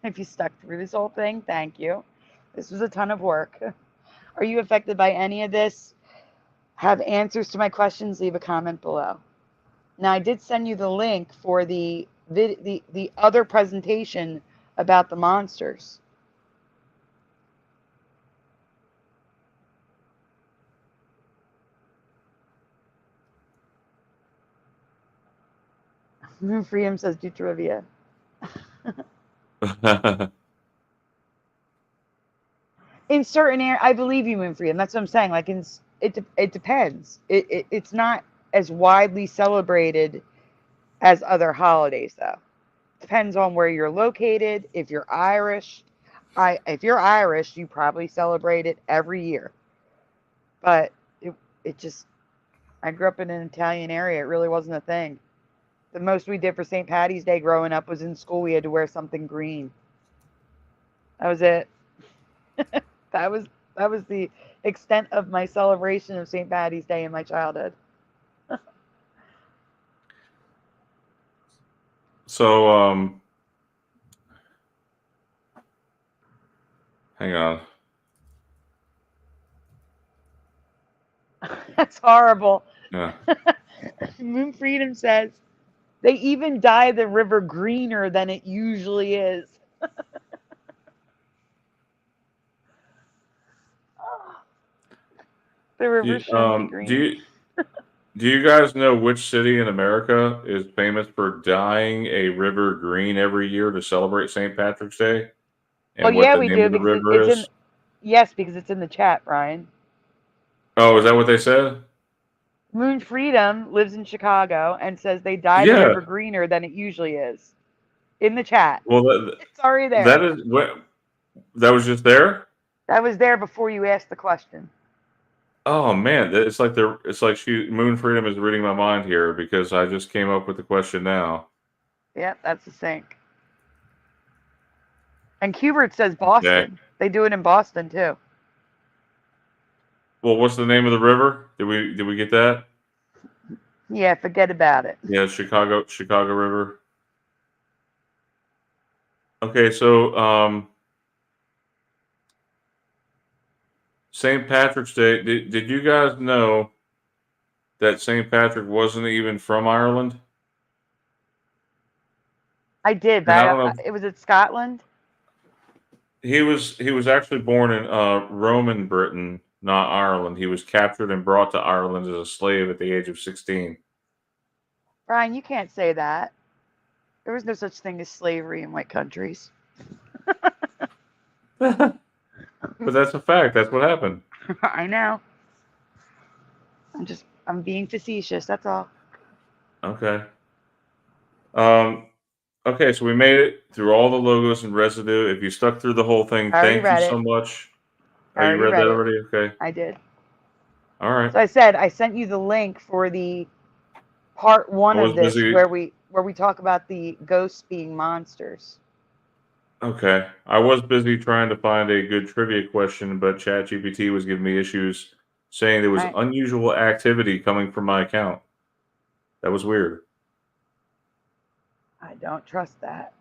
If you stuck through this whole thing, thank you. This was a ton of work. Are you affected by any of this? Have answers to my questions? Leave a comment below. Now, I did send you the link for the other presentation about the monsters. Freedom says do trivia. In certain areas, I believe you, Moon Freedom. That's what I'm saying. Like, it depends. It's not as widely celebrated as other holidays, though. Depends on where you're located. If you're Irish, if you're Irish, you probably celebrate it every year. But it just, I grew up in an Italian area. It really wasn't a thing. The most we did for St. Patty's Day growing up was in school. We had to wear something green. That was it. that was the extent of my celebration of St. Patty's Day in my childhood. So, hang on. That's horrible. Yeah. Moon Freedom says they even dye the river greener than it usually is. The river shouldn't be green. Do you guys know which city in America is famous for dyeing a river green every year to celebrate St. Patrick's Day? And Well, what yeah, the we name do of the because river it's in. is? Yes, because it's in the chat, Ryan. Oh, is that what they said? Moon Freedom lives in Chicago and says they dye the Yeah. river greener than it usually is. In the chat. Well, It's already there. that is what. That was just there. That was there before you asked the question. Oh man, it's like Moon Freedom is reading my mind here because I just came up with the question now. Yep, that's the sync. And Kubert says Boston. Okay. They do it in Boston too. Well, what's the name of the river? Did we get that? Yeah, forget about it. Yeah, Chicago River. Okay, so St. Patrick's Day. Did you guys know that St. Patrick wasn't even from Ireland? I did, And I but don't know. it was at Scotland. He was actually born in Roman Britain, not Ireland. He was captured and brought to Ireland as a slave at the age of 16. Brian, you can't say that. There was no such thing as slavery in white countries. But that's a fact. That's what happened. I know. I'm being facetious. That's all. Okay. Okay, so we made it through all the logos and residue. If you stuck through the whole thing, I already thank you read so it. much. I Oh, you read that it. already? Okay. I did. All right. So I said I sent you the link for the part one I was of this busy. where we talk about the ghosts being monsters. Okay. I was busy trying to find a good trivia question, but ChatGPT was giving me issues saying there was I unusual activity coming from my account. That was weird. I don't trust that.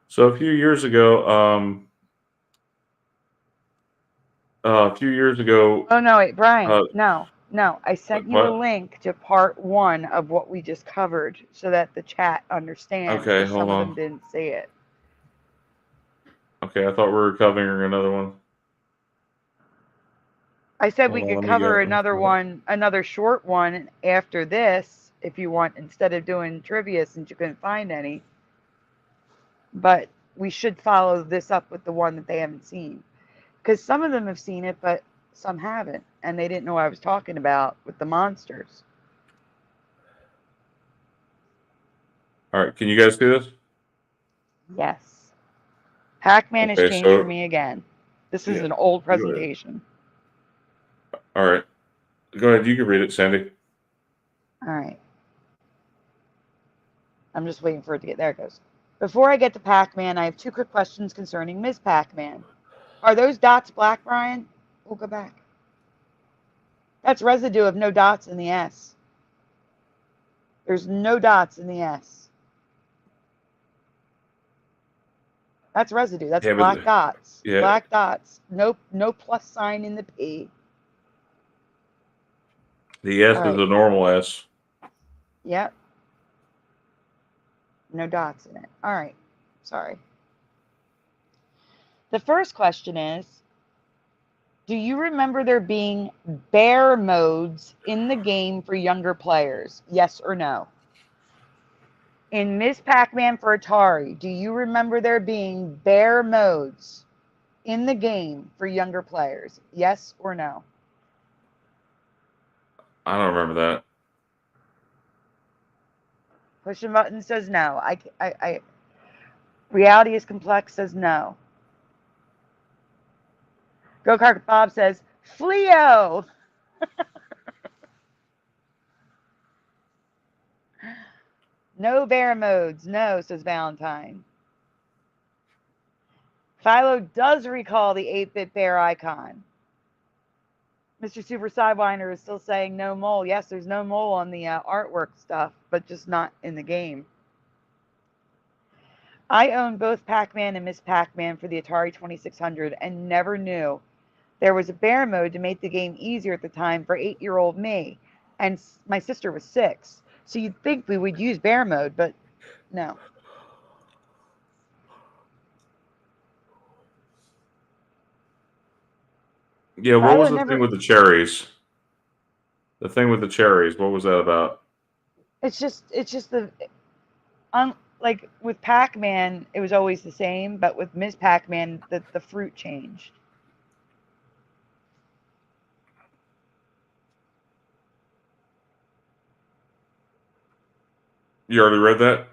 So a few years ago, Oh no, wait, Brian. uh, No, no. I sent you a what? link to part 1 of what we just covered so that the chat understands, Okay, because hold some of them on. didn't see it. Okay, I thought we were covering another one. I said Hold we on, could let me cover go. another one, another short one after this, if you want, instead of doing trivia since you couldn't find any. But we should follow this up with the one that they haven't seen. Because some of them have seen it, but some haven't. And they didn't know what I was talking about with the monsters. All right, can you guys see this? Yes. Pac-Man has Okay, changed for so me again. This is yeah, an old go ahead. presentation. All right, go ahead. You can read it, Sandy. All right. I'm just waiting for it to get. There it goes. Before I get to Pac-Man, I have 2 quick questions concerning Ms. Pac-Man. Are those dots black, Brian? We'll go back. That's residue of no dots in the S. There's no dots in the S. That's residue. That's Yeah, black dots. yeah, Black dots. No plus sign in the P. the S All is right. a normal S. Yep. No dots in it. All right. Sorry. The first question is, do you remember there being bear modes in the game for younger players? Yes or no? In Ms. Pac-Man for Atari, do you remember there being bear modes in the game for younger players? Yes or no? I don't remember that. Pushing button says no. Reality is complex says no. Go Kart Bob says Fleo. No bear modes. No, says Valentine. Philo does recall the 8-bit bear icon. Mr. Super Sidewinder is still saying no mole. Yes, there's no mole on the artwork stuff, but just not in the game. I owned both Pac-Man and Miss Pac-Man for the Atari 2600 and never knew there was a bear mode to make the game easier at the time for 8-year-old me. And my sister was 6. So you'd think we would use bear mode, but no. Yeah, what was Philo the thing never. with the cherries? The thing with the cherries, what was that about? It's just the like with Pac-Man, it was always the same, but with Ms. Pac-Man, the fruit changed. You already read that?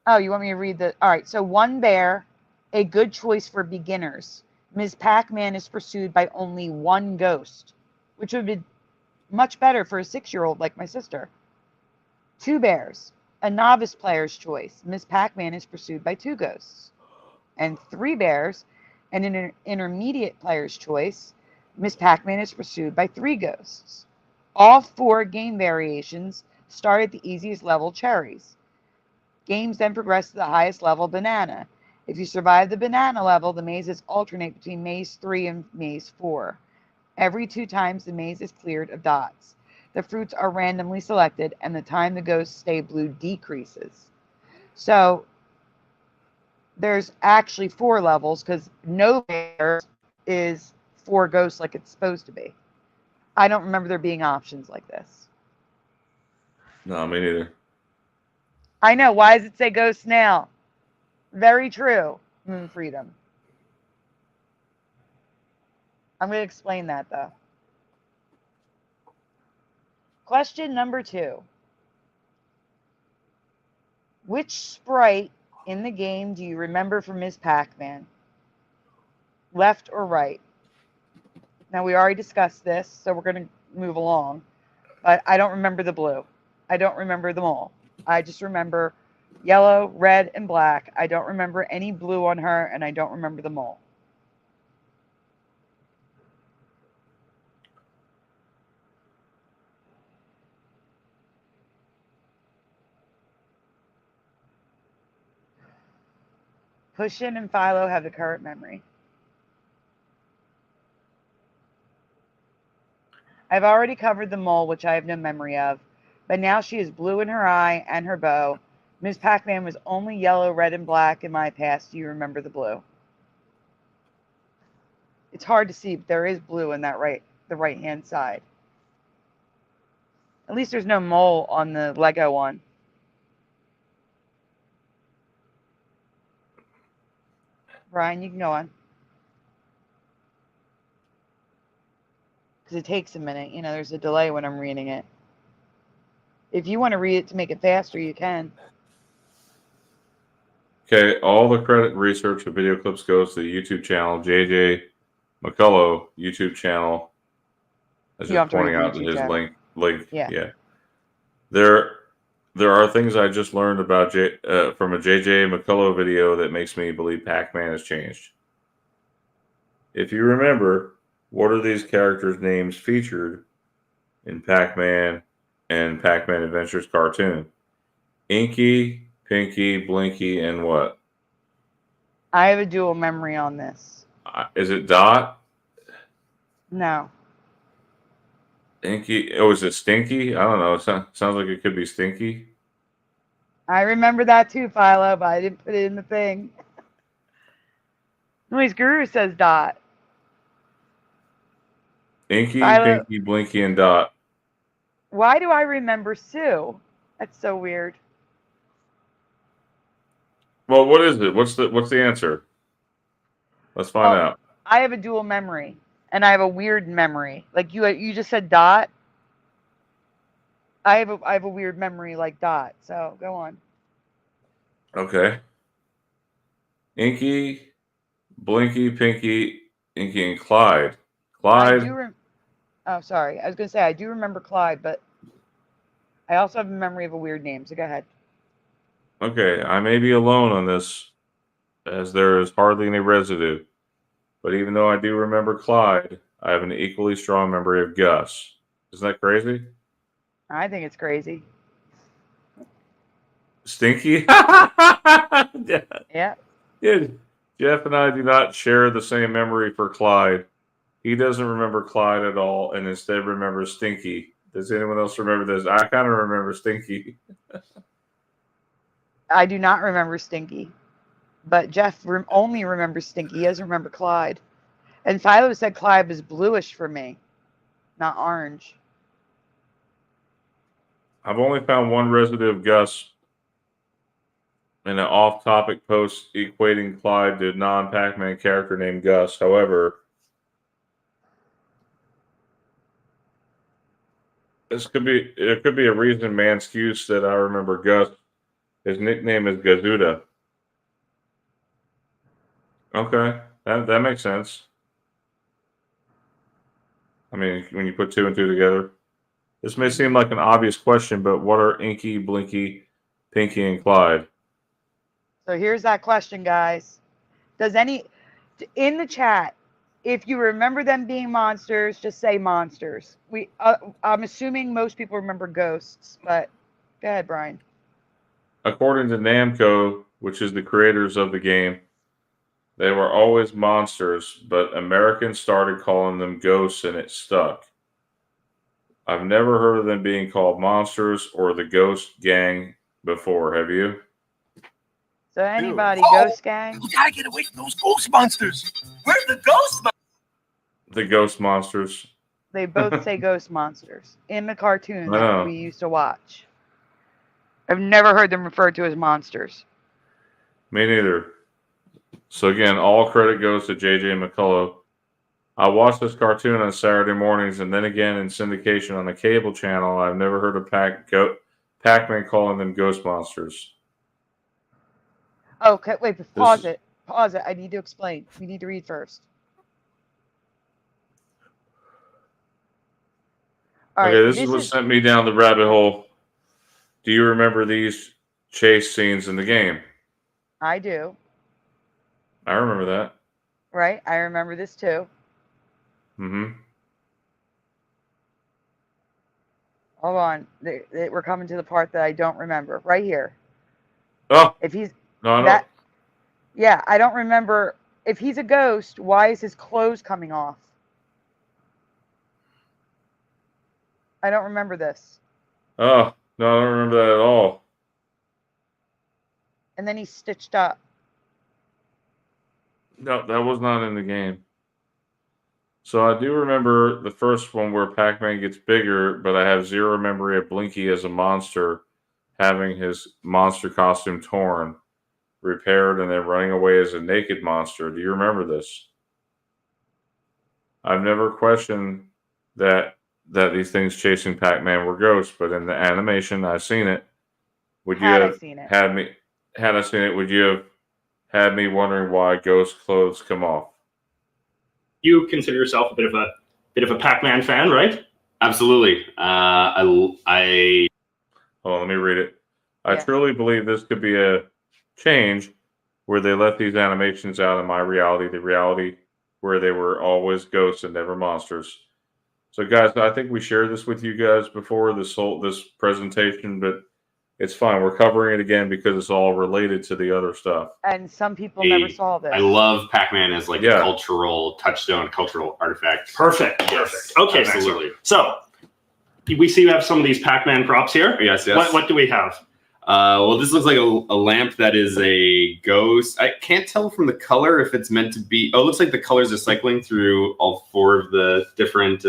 Oh, you want me to read the? All right. So one bear, a good choice for beginners. Ms. Pac-Man is pursued by only one ghost, which would be much better for a 6-year-old like my sister. 2 bears, a novice player's choice. Ms. Pac-Man is pursued by 2 ghosts. And 3 bears, an intermediate player's choice. Ms. Pac-Man is pursued by 3 ghosts. All 4 game variations start at the easiest level, cherries. Games then progress to the highest level, banana. If you survive the banana level, the mazes alternate between maze 3 and maze 4. Every 2 times the maze is cleared of dots. The fruits are randomly selected, and the time the ghosts stay blue decreases. So there's actually 4 levels because no bear is 4 ghosts like it's supposed to be. I don't remember there being options like this. No, me neither. I know. Why does it say ghost now? Very true, Moon Freedom. I'm going to explain that though. Question number 2. Which sprite in the game do you remember from Ms. Pac-Man? Left or right? Now, we already discussed this, so we're going to move along. But I don't remember the blue. I don't remember them all. I just remember Yellow, red, and black. I don't remember any blue on her, and I don't remember the mole. Pushin and Philo have the current memory. I've already covered the mole, which I have no memory of, but now she is blue in her eye and her bow. Ms. Pac-Man was only yellow, red, and black in my past. Do you remember the blue? It's hard to see, but there is blue in the right-hand side. At least there's no mole on the Lego one. Brian, you can go on. Because it takes a minute. You know, there's a delay when I'm reading it. If you want to read it to make it faster, you can. Okay, all the credit and research of video clips goes to the YouTube channel, JJ McCullough YouTube channel. As You you're have to read pointing the out in YouTube his channel. link. Yeah. There are things I just learned about from a JJ McCullough video that makes me believe Pac-Man has changed. If you remember, what are these characters' names featured in Pac-Man and Pac-Man Adventures cartoon? Inky, Pinky, Blinky, and what? I have a dual memory on this. Is it Dot? No. Inky? Oh, is it Stinky? I don't know. It sounds like it could be Stinky. I remember that too, Philo, but I didn't put it in the thing. Noise Guru says Dot. Inky, Philo, Pinky, Blinky, and Dot. why do I remember Sue? That's so weird. Well, what is it? What's the answer? Let's find out. I have a dual memory, and I have a weird memory. Like you just said Dot. I have a weird memory like Dot. So go on. Okay. Inky, Blinky, Pinky, Inky, and Clyde. Clyde. Oh, sorry. I was gonna say I do remember Clyde, but I also have a memory of a weird name. So go ahead. Okay, I may be alone on this, as there is hardly any residue. But even though I do remember Clyde, I have an equally strong memory of Gus. Isn't that crazy? I think it's crazy. Stinky? Yeah. Yeah. Yeah. Jeff and I do not share the same memory for Clyde. He doesn't remember Clyde at all and instead remembers Stinky. Does anyone else remember this? I kind of remember Stinky. I do not remember Stinky, but Jeff only remembers Stinky. He doesn't remember Clyde. And Philo said Clyde was bluish for me, not orange. I've only found one residue of Gus in an off-topic post equating Clyde to a non-Pac-Man character named Gus. However, it could be a reason, man, excuse that I remember Gus. His nickname is Gazuda. Okay, that makes sense. I mean, when you put two and two together. This may seem like an obvious question, but what are Inky, Blinky, Pinky, and Clyde? So here's that question, guys. In the chat, if you remember them being monsters, just say monsters. I'm assuming most people remember ghosts, but go ahead, Brian. According to Namco, which is the creators of the game, they were always monsters, but Americans started calling them ghosts and it stuck. I've never heard of them being called monsters or the Ghost Gang before. Have you? So anybody, Ghost Gang? We gotta get away from those ghost monsters. Where's the ghost monsters? The Ghost Monsters. They both say ghost monsters in the cartoon that we used to watch. I've never heard them referred to as monsters. Me neither. So again, all credit goes to JJ McCullough. I watch this cartoon on Saturday mornings and then again in syndication on the cable channel. I've never heard of Pac-Man calling them ghost monsters. Oh, okay, wait, pause it. Pause it. I need to explain. We need to read first. All okay, right, this is what sent me down the rabbit hole. Do you remember these chase scenes in the game. I do. I remember that. Right? I remember this too. Mm-hmm. Hold on. We're coming to the part that I don't remember. Right here. Oh, If he's no, I don't. that, yeah, I don't remember. If he's a ghost, why is his clothes coming off? I don't remember this. Oh, no, I don't remember that at all. And then he's stitched up. No, that was not in the game. So I do remember the first one where Pac-Man gets bigger, but I have zero memory of Blinky as a monster having his monster costume torn, repaired, and then running away as a naked monster. Do you remember this? I've never questioned that these things chasing Pac-Man were ghosts, but in the animation, I've seen it. Would you Had I have seen it? had I seen it, would you have had me wondering why ghost clothes come off? You consider yourself a bit of a Pac-Man fan, right? Absolutely. Hold on, let me read it. I Yeah. truly believe this could be a change where they let these animations out of my reality, the reality where they were always ghosts and never monsters. So, guys, I think we shared this with you guys before this presentation, but it's fine. We're covering it again because it's all related to the other stuff. And some people never saw this. I love Pac-Man as like Yeah. a cultural touchstone, cultural artifact. Perfect. Yes, Okay, absolutely. Maxwell. So we see you have some of these Pac-Man props here. Yes, yes. What do we have? Well, this looks like a lamp that is a ghost. I can't tell from the color if it's meant to be. Oh, it looks like the colors are cycling through all four of the different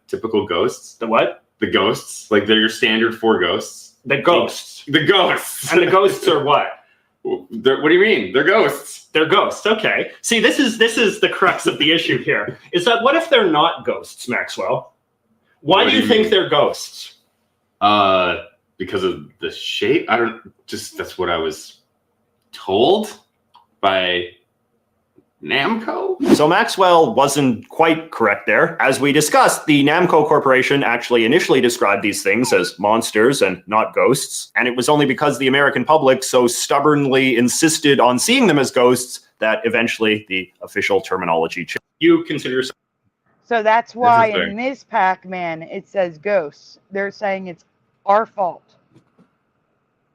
typical ghosts. The what? The ghosts, like they're your standard four ghosts. The ghosts. The ghosts. And the ghosts are what? What do you mean? They're ghosts. They're ghosts. Okay. See, this is the crux of the issue here. Is that what if they're not ghosts, Maxwell? Why do you think they're ghosts? Because of the shape. That's what I was told by Namco. So Maxwell wasn't quite correct there. As we discussed, the Namco Corporation actually initially described these things as monsters and not ghosts. And it was only because the American public so stubbornly insisted on seeing them as ghosts that eventually the official terminology changed. You consider yourself... So that's why Interesting. in this Pac-Man it says ghosts. They're saying it's our fault.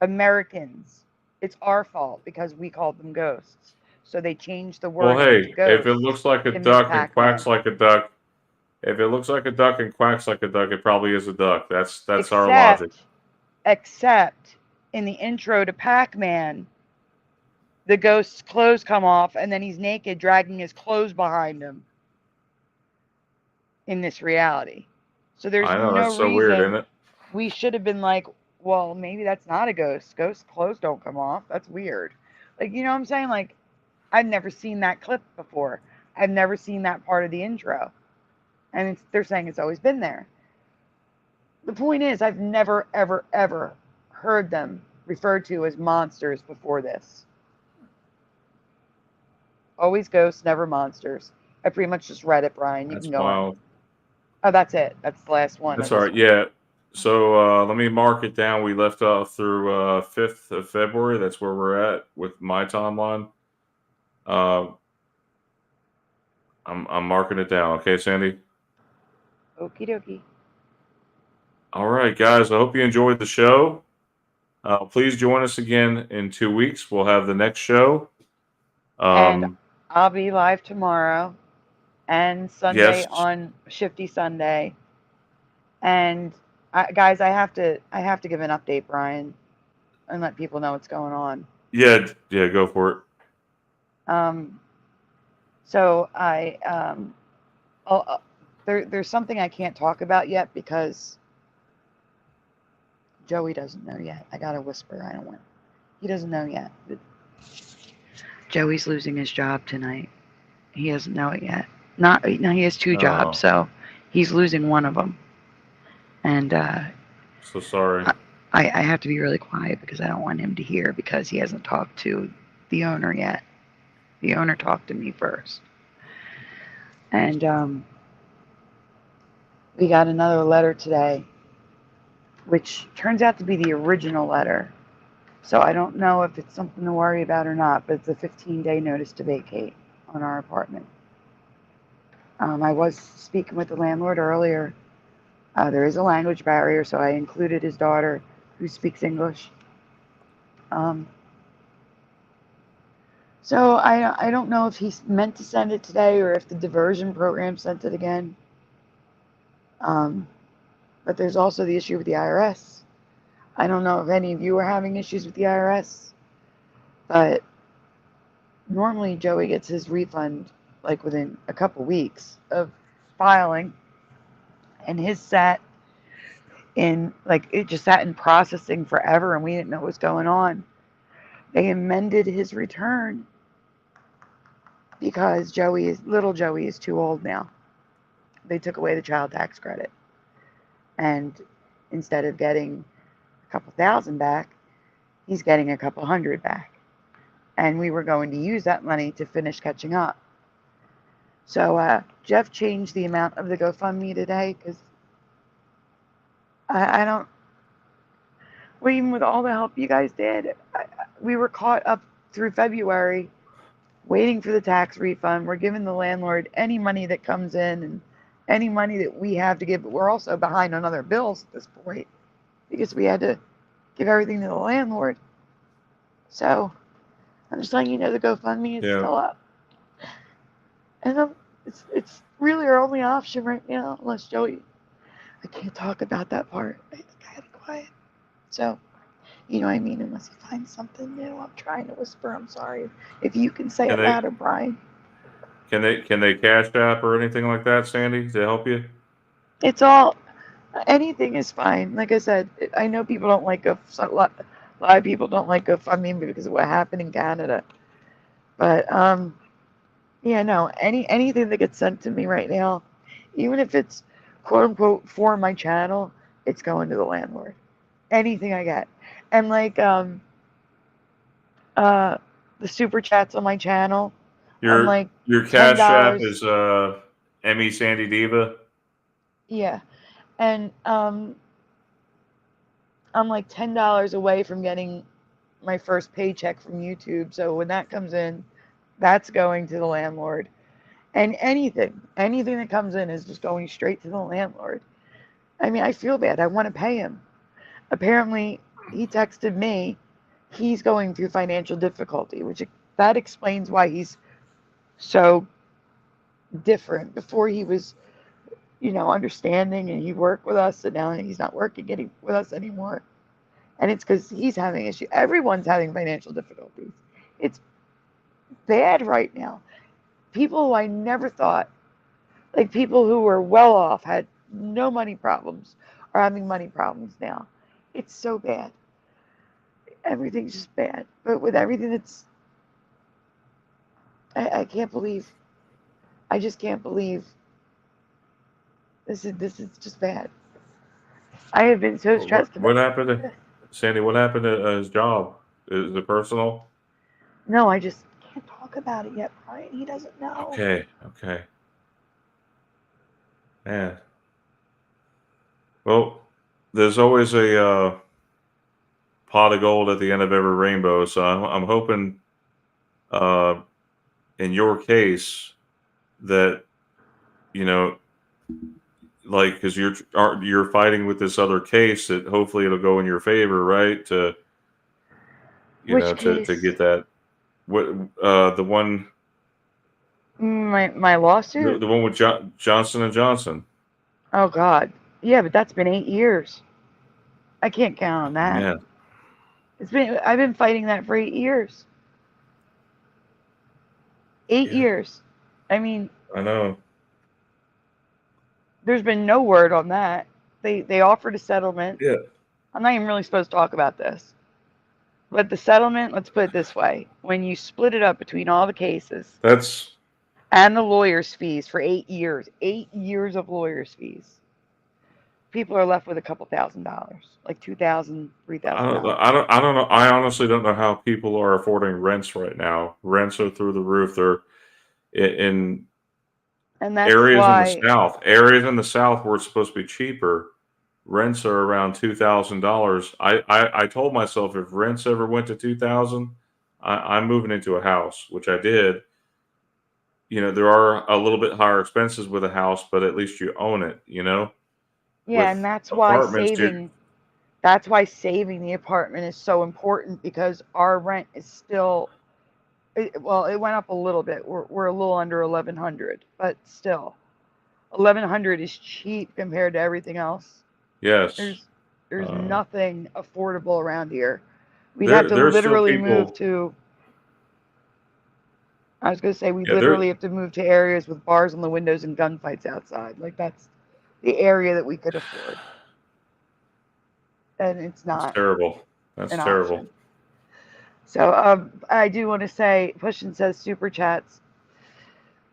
Americans. It's our fault because we called them ghosts. So they changed the word Well, hey, to ghosts. if it looks like a in duck this and quacks Pac-Man. like a duck, if it looks like a duck and quacks like a duck, it probably is a duck. That's our logic. Except in the intro to Pac-Man, the ghost's clothes come off and then he's naked dragging his clothes behind him in this reality. So there's I know, no that's so reason weird, isn't it? we should have been like, well, maybe that's not a ghost. Ghost clothes don't come off. That's weird. Like, you know what I'm saying? Like, I've never seen that clip before. I've never seen that part of the intro. And they're saying it's always been there. The point is, I've never, ever, ever heard them referred to as monsters before this. Always ghosts, never monsters. I pretty much just read it, Brian. You That's can go on. wild. Oh, that's it. That's the last one. That's all right. Yeah. So let me mark it down. We left off through 5th of February. That's where we're at with my timeline. I'm marking it down. Okay, Sandy? Okie dokie. All right, guys. I hope you enjoyed the show. Please join us again in 2 weeks. We'll have the next show. And I'll be live tomorrow and Sunday Yes. on Shifty Sunday. And guys, I have to give an update, Brian, and let people know what's going on. Yeah, go for it. So there's something I can't talk about yet because Joey doesn't know yet. I gotta whisper. I don't want. He doesn't know yet. Joey's losing his job tonight. He doesn't know it yet. No, he has two jobs, so he's losing one of them. And So sorry. I have to be really quiet because I don't want him to hear because he hasn't talked to the owner yet. The owner talked to me first. And we got another letter today, which turns out to be the original letter. So I don't know if it's something to worry about or not, but it's a 15-day notice to vacate on our apartment. I was speaking with the landlord earlier. There is a language barrier, so I included his daughter who speaks English. So I don't know if he's meant to send it today or if the diversion program sent it again. But there's also the issue with the IRS. I don't know if any of you are having issues with the IRS, but normally Joey gets his refund like within a couple weeks of filing, and his sat in, like, it just sat in processing forever, and we didn't know what was going on. They amended his return because little Joey is too old now. They took away the child tax credit, and instead of getting a couple thousand back, he's getting a couple hundred back. And we were going to use that money to finish catching up. So Jeff changed the amount of the GoFundMe today because I don't. Well, even with all the help you guys did, we were caught up through February waiting for the tax refund. We're giving the landlord any money that comes in and any money that we have to give, but we're also behind on other bills at this point because we had to give everything to the landlord. So I'm just letting you know the GoFundMe is still up. And it's really our only option right now, unless Joey. I can't talk about that part. I gotta be quiet. So, you know what I mean? Unless he finds something new, I'm trying to whisper. I'm sorry. If you can say it louder, Brian. Can they cash app or anything like that, Sandy, to help you? It's all, anything is fine. Like I said, I know people don't like a lot of people don't like GoFundMe because of what happened in Canada. But yeah, no, anything that gets sent to me right now, even if it's quote unquote for my channel, it's going to the landlord. Anything I get. And like the super chats on my channel. Your cash app is Emmy Sandy Diva. Yeah. And I'm like $10 away from getting my first paycheck from YouTube. So when that comes in, that's going to the landlord. And anything that comes in is just going straight to the landlord. I mean, I feel bad. I want to pay him. Apparently, he texted me. He's going through financial difficulty, that explains why he's so different. Before he was, understanding, and he worked with us, and now he's not working with us anymore. And it's because he's having issues. Everyone's having financial difficulties. It's bad right now. People who I never thought, like people who were well off, had no money problems, are having money problems now. It's so bad. Everything's just bad. But with everything that's, I can't believe, I just can't believe this is just bad. I have been so stressed. What happened to Sandy? What happened to his job? Is it personal? No, I just can't talk about it yet, Brian. He doesn't know. Okay. Man. Well, there's always a pot of gold at the end of every rainbow. So I'm hoping, in your case, that like, because you're fighting with this other case, that hopefully it'll go in your favor, right? To to get that. What the one? My lawsuit. The one with Johnson & Johnson. Oh God, yeah, but that's been 8 years. I can't count on that. Yeah. I've been fighting that for 8 years. 8 years. I mean. I know. There's been no word on that. They offered a settlement. Yeah. I'm not even really supposed to talk about this. But the settlement, let's put it this way. When you split it up between all the cases. And the lawyer's fees for 8 years. 8 years of lawyer's fees. People are left with a couple $1,000. Like $2,000, $3,000. I don't know. I honestly don't know how people are affording rents right now. Rents are through the roof. They're in and that's areas why, in the South. Areas in the South where it's supposed to be cheaper, rents are around $2,000. I told myself if rents ever went to 2,000, I'm moving into a house, which I did. You know, there are a little bit higher expenses with a house, but at least you own it, you know? Yeah, With and that's why apartments, saving that's why saving the apartment is so important, because our rent is still well, it went up a little bit. We're a little under 1,100, but still 1,100 is cheap compared to everything else. yes. There's Uh, nothing affordable around here. We'd have to there's still literally move people, to I was gonna say we yeah, there, literally have to move to areas with bars on the windows and gunfights outside. Like that's the area that we could afford, and it's that's not terrible. That's an terrible. option. So I do want to say, Pushin says super chats.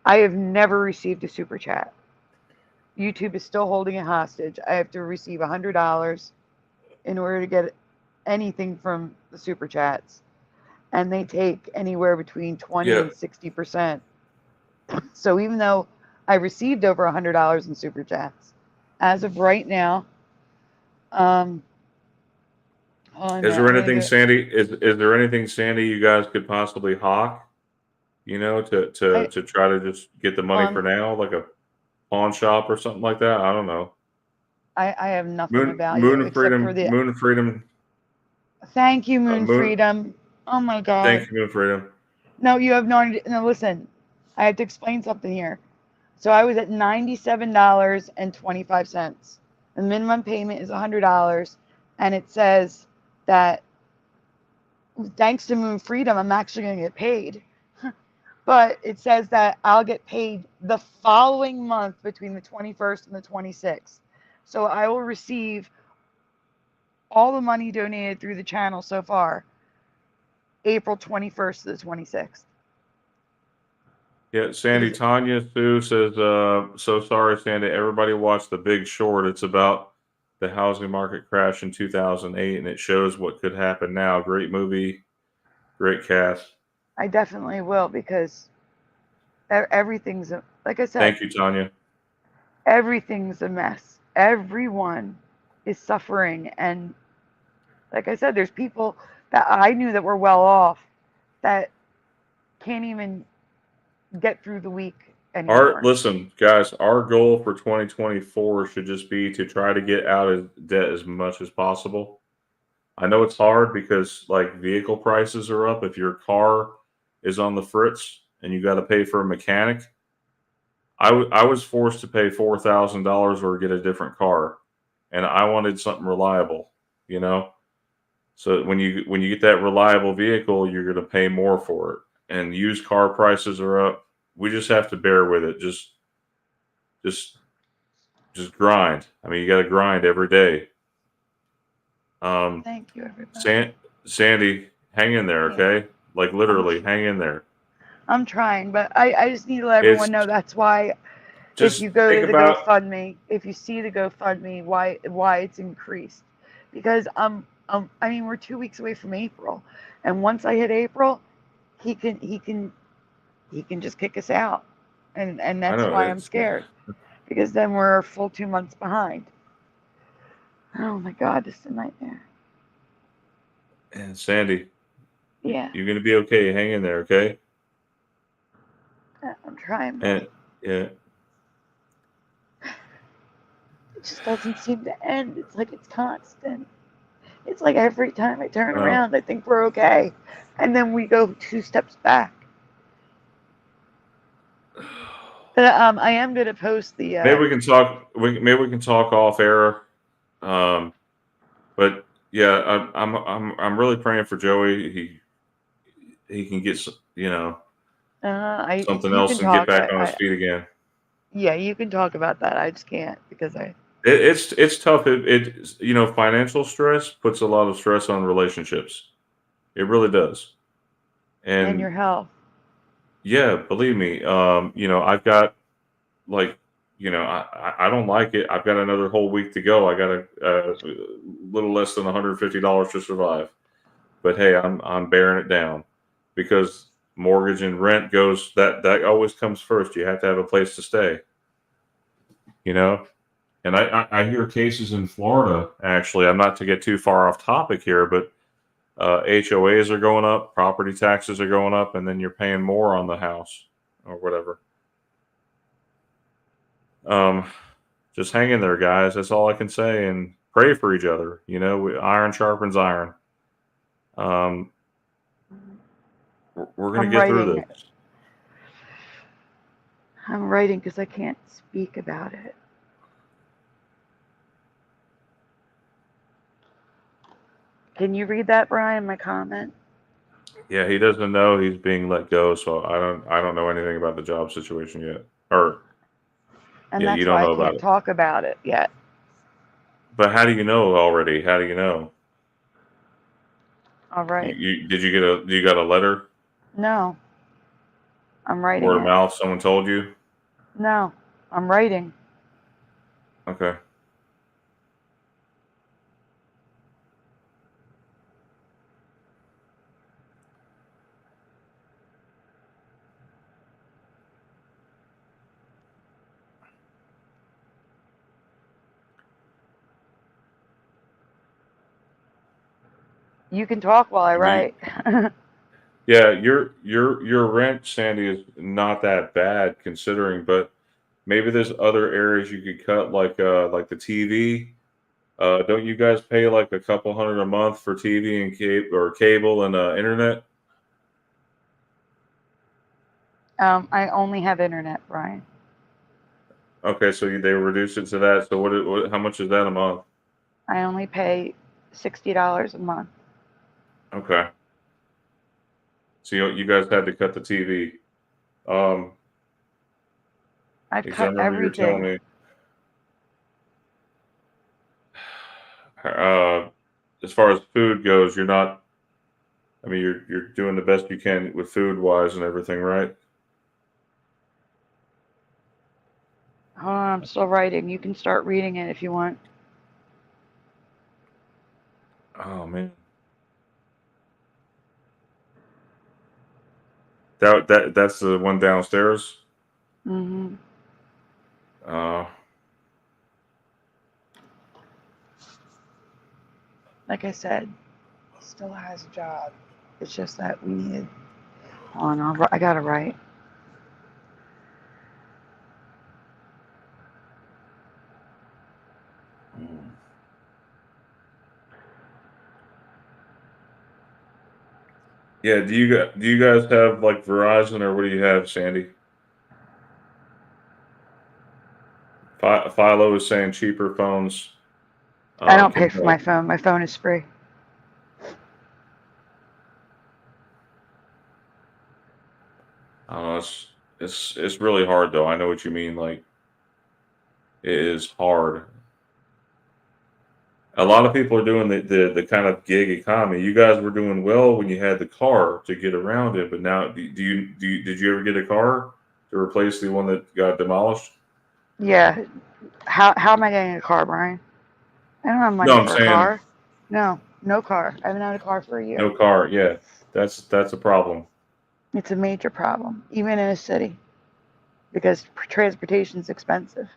I have never received a super chat. YouTube is still holding it hostage. I have to receive $100 in order to get anything from the super chats, and they take anywhere between 20 Yeah. and 60%. So even though I received over $100 in super chats, as of right now, hold on a Is minute, there I'm gonna anything, do. Sandy? Is there anything, Sandy, you guys could possibly hawk? You know, to try to just get the money for now, like a pawn shop or something like that. I don't know. I have nothing of value Moon of except for Freedom, the. Moon of Freedom, Thank you, Moon Moon. Freedom. Oh my God. Thank you, Moon of Freedom. No, you have no idea. No, listen. I have to explain something here. So I was at $97.25. The minimum payment is $100, and it says that thanks to Moon Freedom, I'm actually going to get paid. But it says that I'll get paid the following month between the 21st and the 26th. So I will receive all the money donated through the channel so far, April 21st to the 26th. Yeah, Sandy, Tanya Sue says, so sorry, Sandy. Everybody watched The Big Short. It's about the housing market crash in 2008, and it shows what could happen now. Great movie, great cast. I definitely will, because everything's, like I said, Thank you, Tanya. everything's a mess. Everyone is suffering. And like I said, there's people that I knew that were well off that can't even get through the week anymore. Listen, guys, our goal for 2024 should just be to try to get out of debt as much as possible. I know it's hard because like vehicle prices are up. If your car is on the fritz and you got to pay for a mechanic, I was forced to pay $4,000 or get a different car, and I wanted something reliable, you know. So when you get that reliable vehicle, you're going to pay more for it. And used car prices are up. We just have to bear with it. Just grind. I mean, you got to grind every day. Thank you, everybody. Sandy, hang in there, okay? Like literally, hang in there. I'm trying, but I just need to let everyone know that's why. If you go to the GoFundMe, if you see the GoFundMe, why it's increased, because I mean, we're 2 weeks away from April, and once I hit April, he can just kick us out, and that's why I'm scared, because then we're a full 2 months behind. Oh my God, this is a nightmare. And Sandy, Yeah, you're gonna be okay. Hang in there, okay? I'm trying. And yeah. It just doesn't seem to end. It's like it's constant. It's like every time I turn around, I think we're okay, and then we go 2 steps back. But I am going to post the. Maybe we can talk. Maybe we can talk off air. But yeah, I'm really praying for Joey. He can get something else and get back on his feet again. Yeah, you can talk about that. I just can't because It's tough. It financial stress puts a lot of stress on relationships. It really does. And your health. Yeah, believe me. I've got I don't like it. I've got another whole week to go. I got a little less than $150 to survive. But hey, I'm bearing it down because mortgage and rent that always comes first. You have to have a place to stay. You know. And I hear cases in Florida, actually. I'm not to get too far off topic here, but HOAs are going up, property taxes are going up, and then you're paying more on the house or whatever. Just hang in there, guys. That's all I can say, and pray for each other. You know, iron sharpens iron. We're gonna I'm get through writing. this. I'm writing because I can't speak about it. Can you read that, Brian? My comment. Yeah, he doesn't know he's being let go, so I don't know anything about the job situation yet. Or And yeah, that's you don't why I know about can't it. talk about it yet. But how do you know already? How do you know? All right. You got a letter? No, I'm writing Word of it. mouth, someone told you? No, I'm writing. Okay. You can talk while I I mean, write. yeah, your rent, Sandy, is not that bad considering, but maybe there's other areas you could cut, like the TV. Don't you guys pay like a couple hundred a month for TV and cable and internet? I only have internet, Brian. Okay, so they reduced it to that. So how much is that a month? I only pay $60 a month. Okay. So you guys had to cut the TV. I've Because I cut remember you were telling everything. me, as far as food goes, you're not. I mean, you're doing the best you can with food wise and everything, right? Hold on, I'm still writing. You can start reading it if you want. Oh man. That's the one downstairs. Mm-hmm. Uh, Like I said, he still has a job. It's just that we needed. Hold on, I gotta write. yeah. Do you guys have like Verizon or what do you have, Sandy? Philo is saying cheaper phones. I don't pay Can for my phone. My phone is free. I don't know. It's really hard though. I know what you mean. Like it is hard. A lot of people are doing the kind of gig economy. You guys were doing well when you had the car to get around it, but now did you ever get a car to replace the one that got demolished? Yeah. How am I getting a car, Brian? I don't have money No, I'm for a saying car. No car. I haven't had a car for a year. no car. Yeah, that's a problem. It's a major problem, even in a city, because transportation is expensive.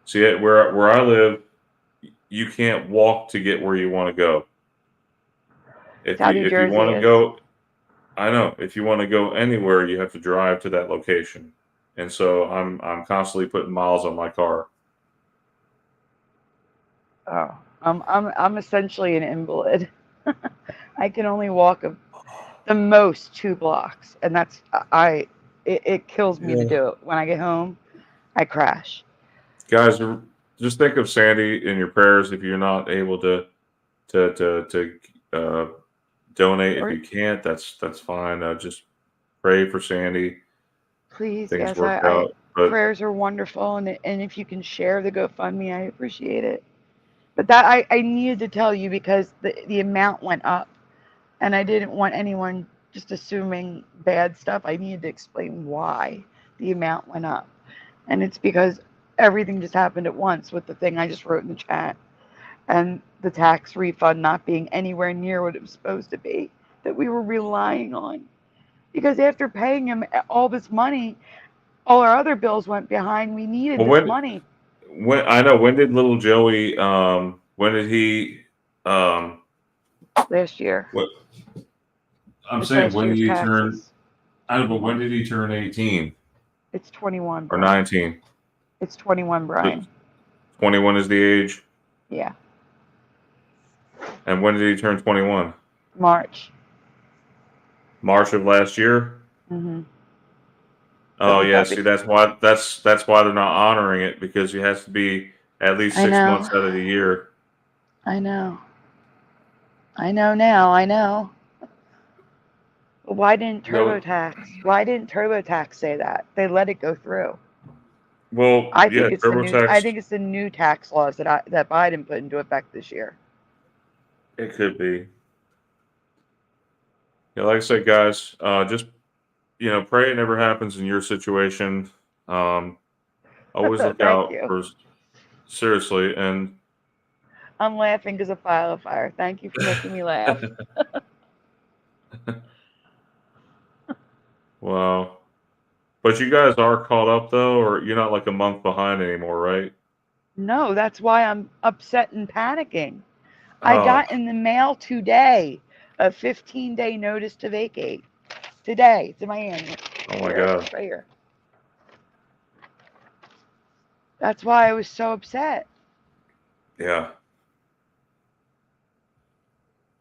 See, where I live, you can't walk to get where you want to go. It's how New If you Jersey want to is. go, I know. If you want to go anywhere, you have to drive to that location, and so I'm constantly putting miles on my car. Oh, I'm essentially an invalid. I can only walk the most 2 blocks, and that's it kills me to Yeah. do it. When I get home, I crash. Guys, just think of Sandy in your prayers. If you're not able to donate, if Or you can't, that's fine. Just pray for Sandy. please, Things yes, work out. But prayers are wonderful, and if you can share the GoFundMe, I appreciate it. But that I needed to tell you because the amount went up, and I didn't want anyone just assuming bad stuff. I needed to explain why the amount went up, and it's because everything just happened at once with the thing I just wrote in the chat, and the tax refund not being anywhere near what it was supposed to be that we were relying on. Because after paying him all this money, all our other bills went behind. We needed well, this money. when did little Joey when did he Last year. what I'm It's saying last when did year's he turn taxes. I don't know, when did he turn 18 It's 21, or Brian. 19? It's 21, Brian. 21 is the age. Yeah. And when did he turn 21? March. March of last year? Mm-hmm. Oh we yeah, got see that's why they're not honoring it, because he has to be at least I 6 know. months out of the year. I know. I know now. I know. But why didn't No, TurboTax say that? They let it go through. well, I yeah, think it's TurboTax. the new tax laws that Biden put into effect this year. It could be. Yeah, like I said, guys, just pray it never happens in your situation. Always look Thank out you. for seriously, and I'm laughing because of fire. Thank you for making me laugh. wow. But you guys are caught up though, or you're not like a month behind anymore, right? No, that's why I'm upset and panicking. I Oh, got in the mail today a 15-day notice to vacate. Today. It's in my hand. oh my Here, God. right here. That's why I was so upset. Yeah.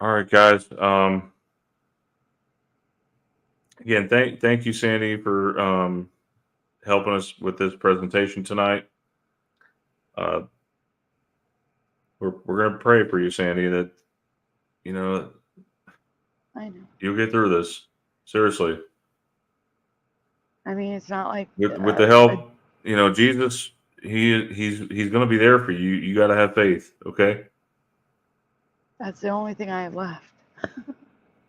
All right, guys. Again, thank you, Sandy, for helping us with this presentation tonight. Uh, we're gonna pray for you, Sandy, that you know I know. you'll get through this. Seriously, I mean, it's not like with the help, Jesus, he's gonna be there for you. You got to have faith, okay? that's the only thing I have left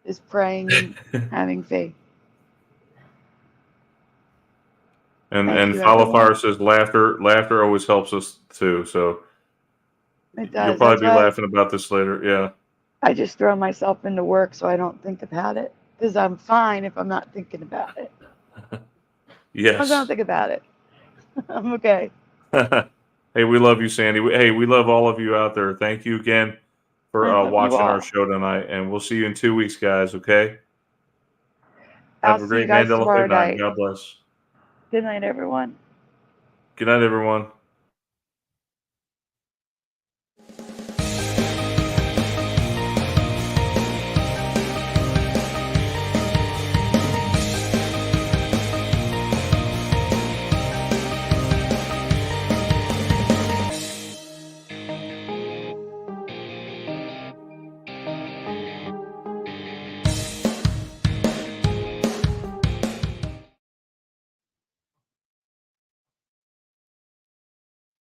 is praying and having faith. And Thank you, Follow Fire everyone. says laughter always helps us too. So It you'll does. That's probably be why laughing about this later. Yeah. I just throw myself into work so I don't think about it. Because I'm fine if I'm not thinking about it. I Yes. don't think about it. I'm okay. Hey, we love you, Sandy. Hey, we love all of you out there. Thank you again for I love you watching our all. show tonight, and we'll see you in 2 weeks, guys. Okay. I'll Have a see you great guys Mandela tomorrow Effect night. night. God bless. Good night, everyone. Good night, everyone.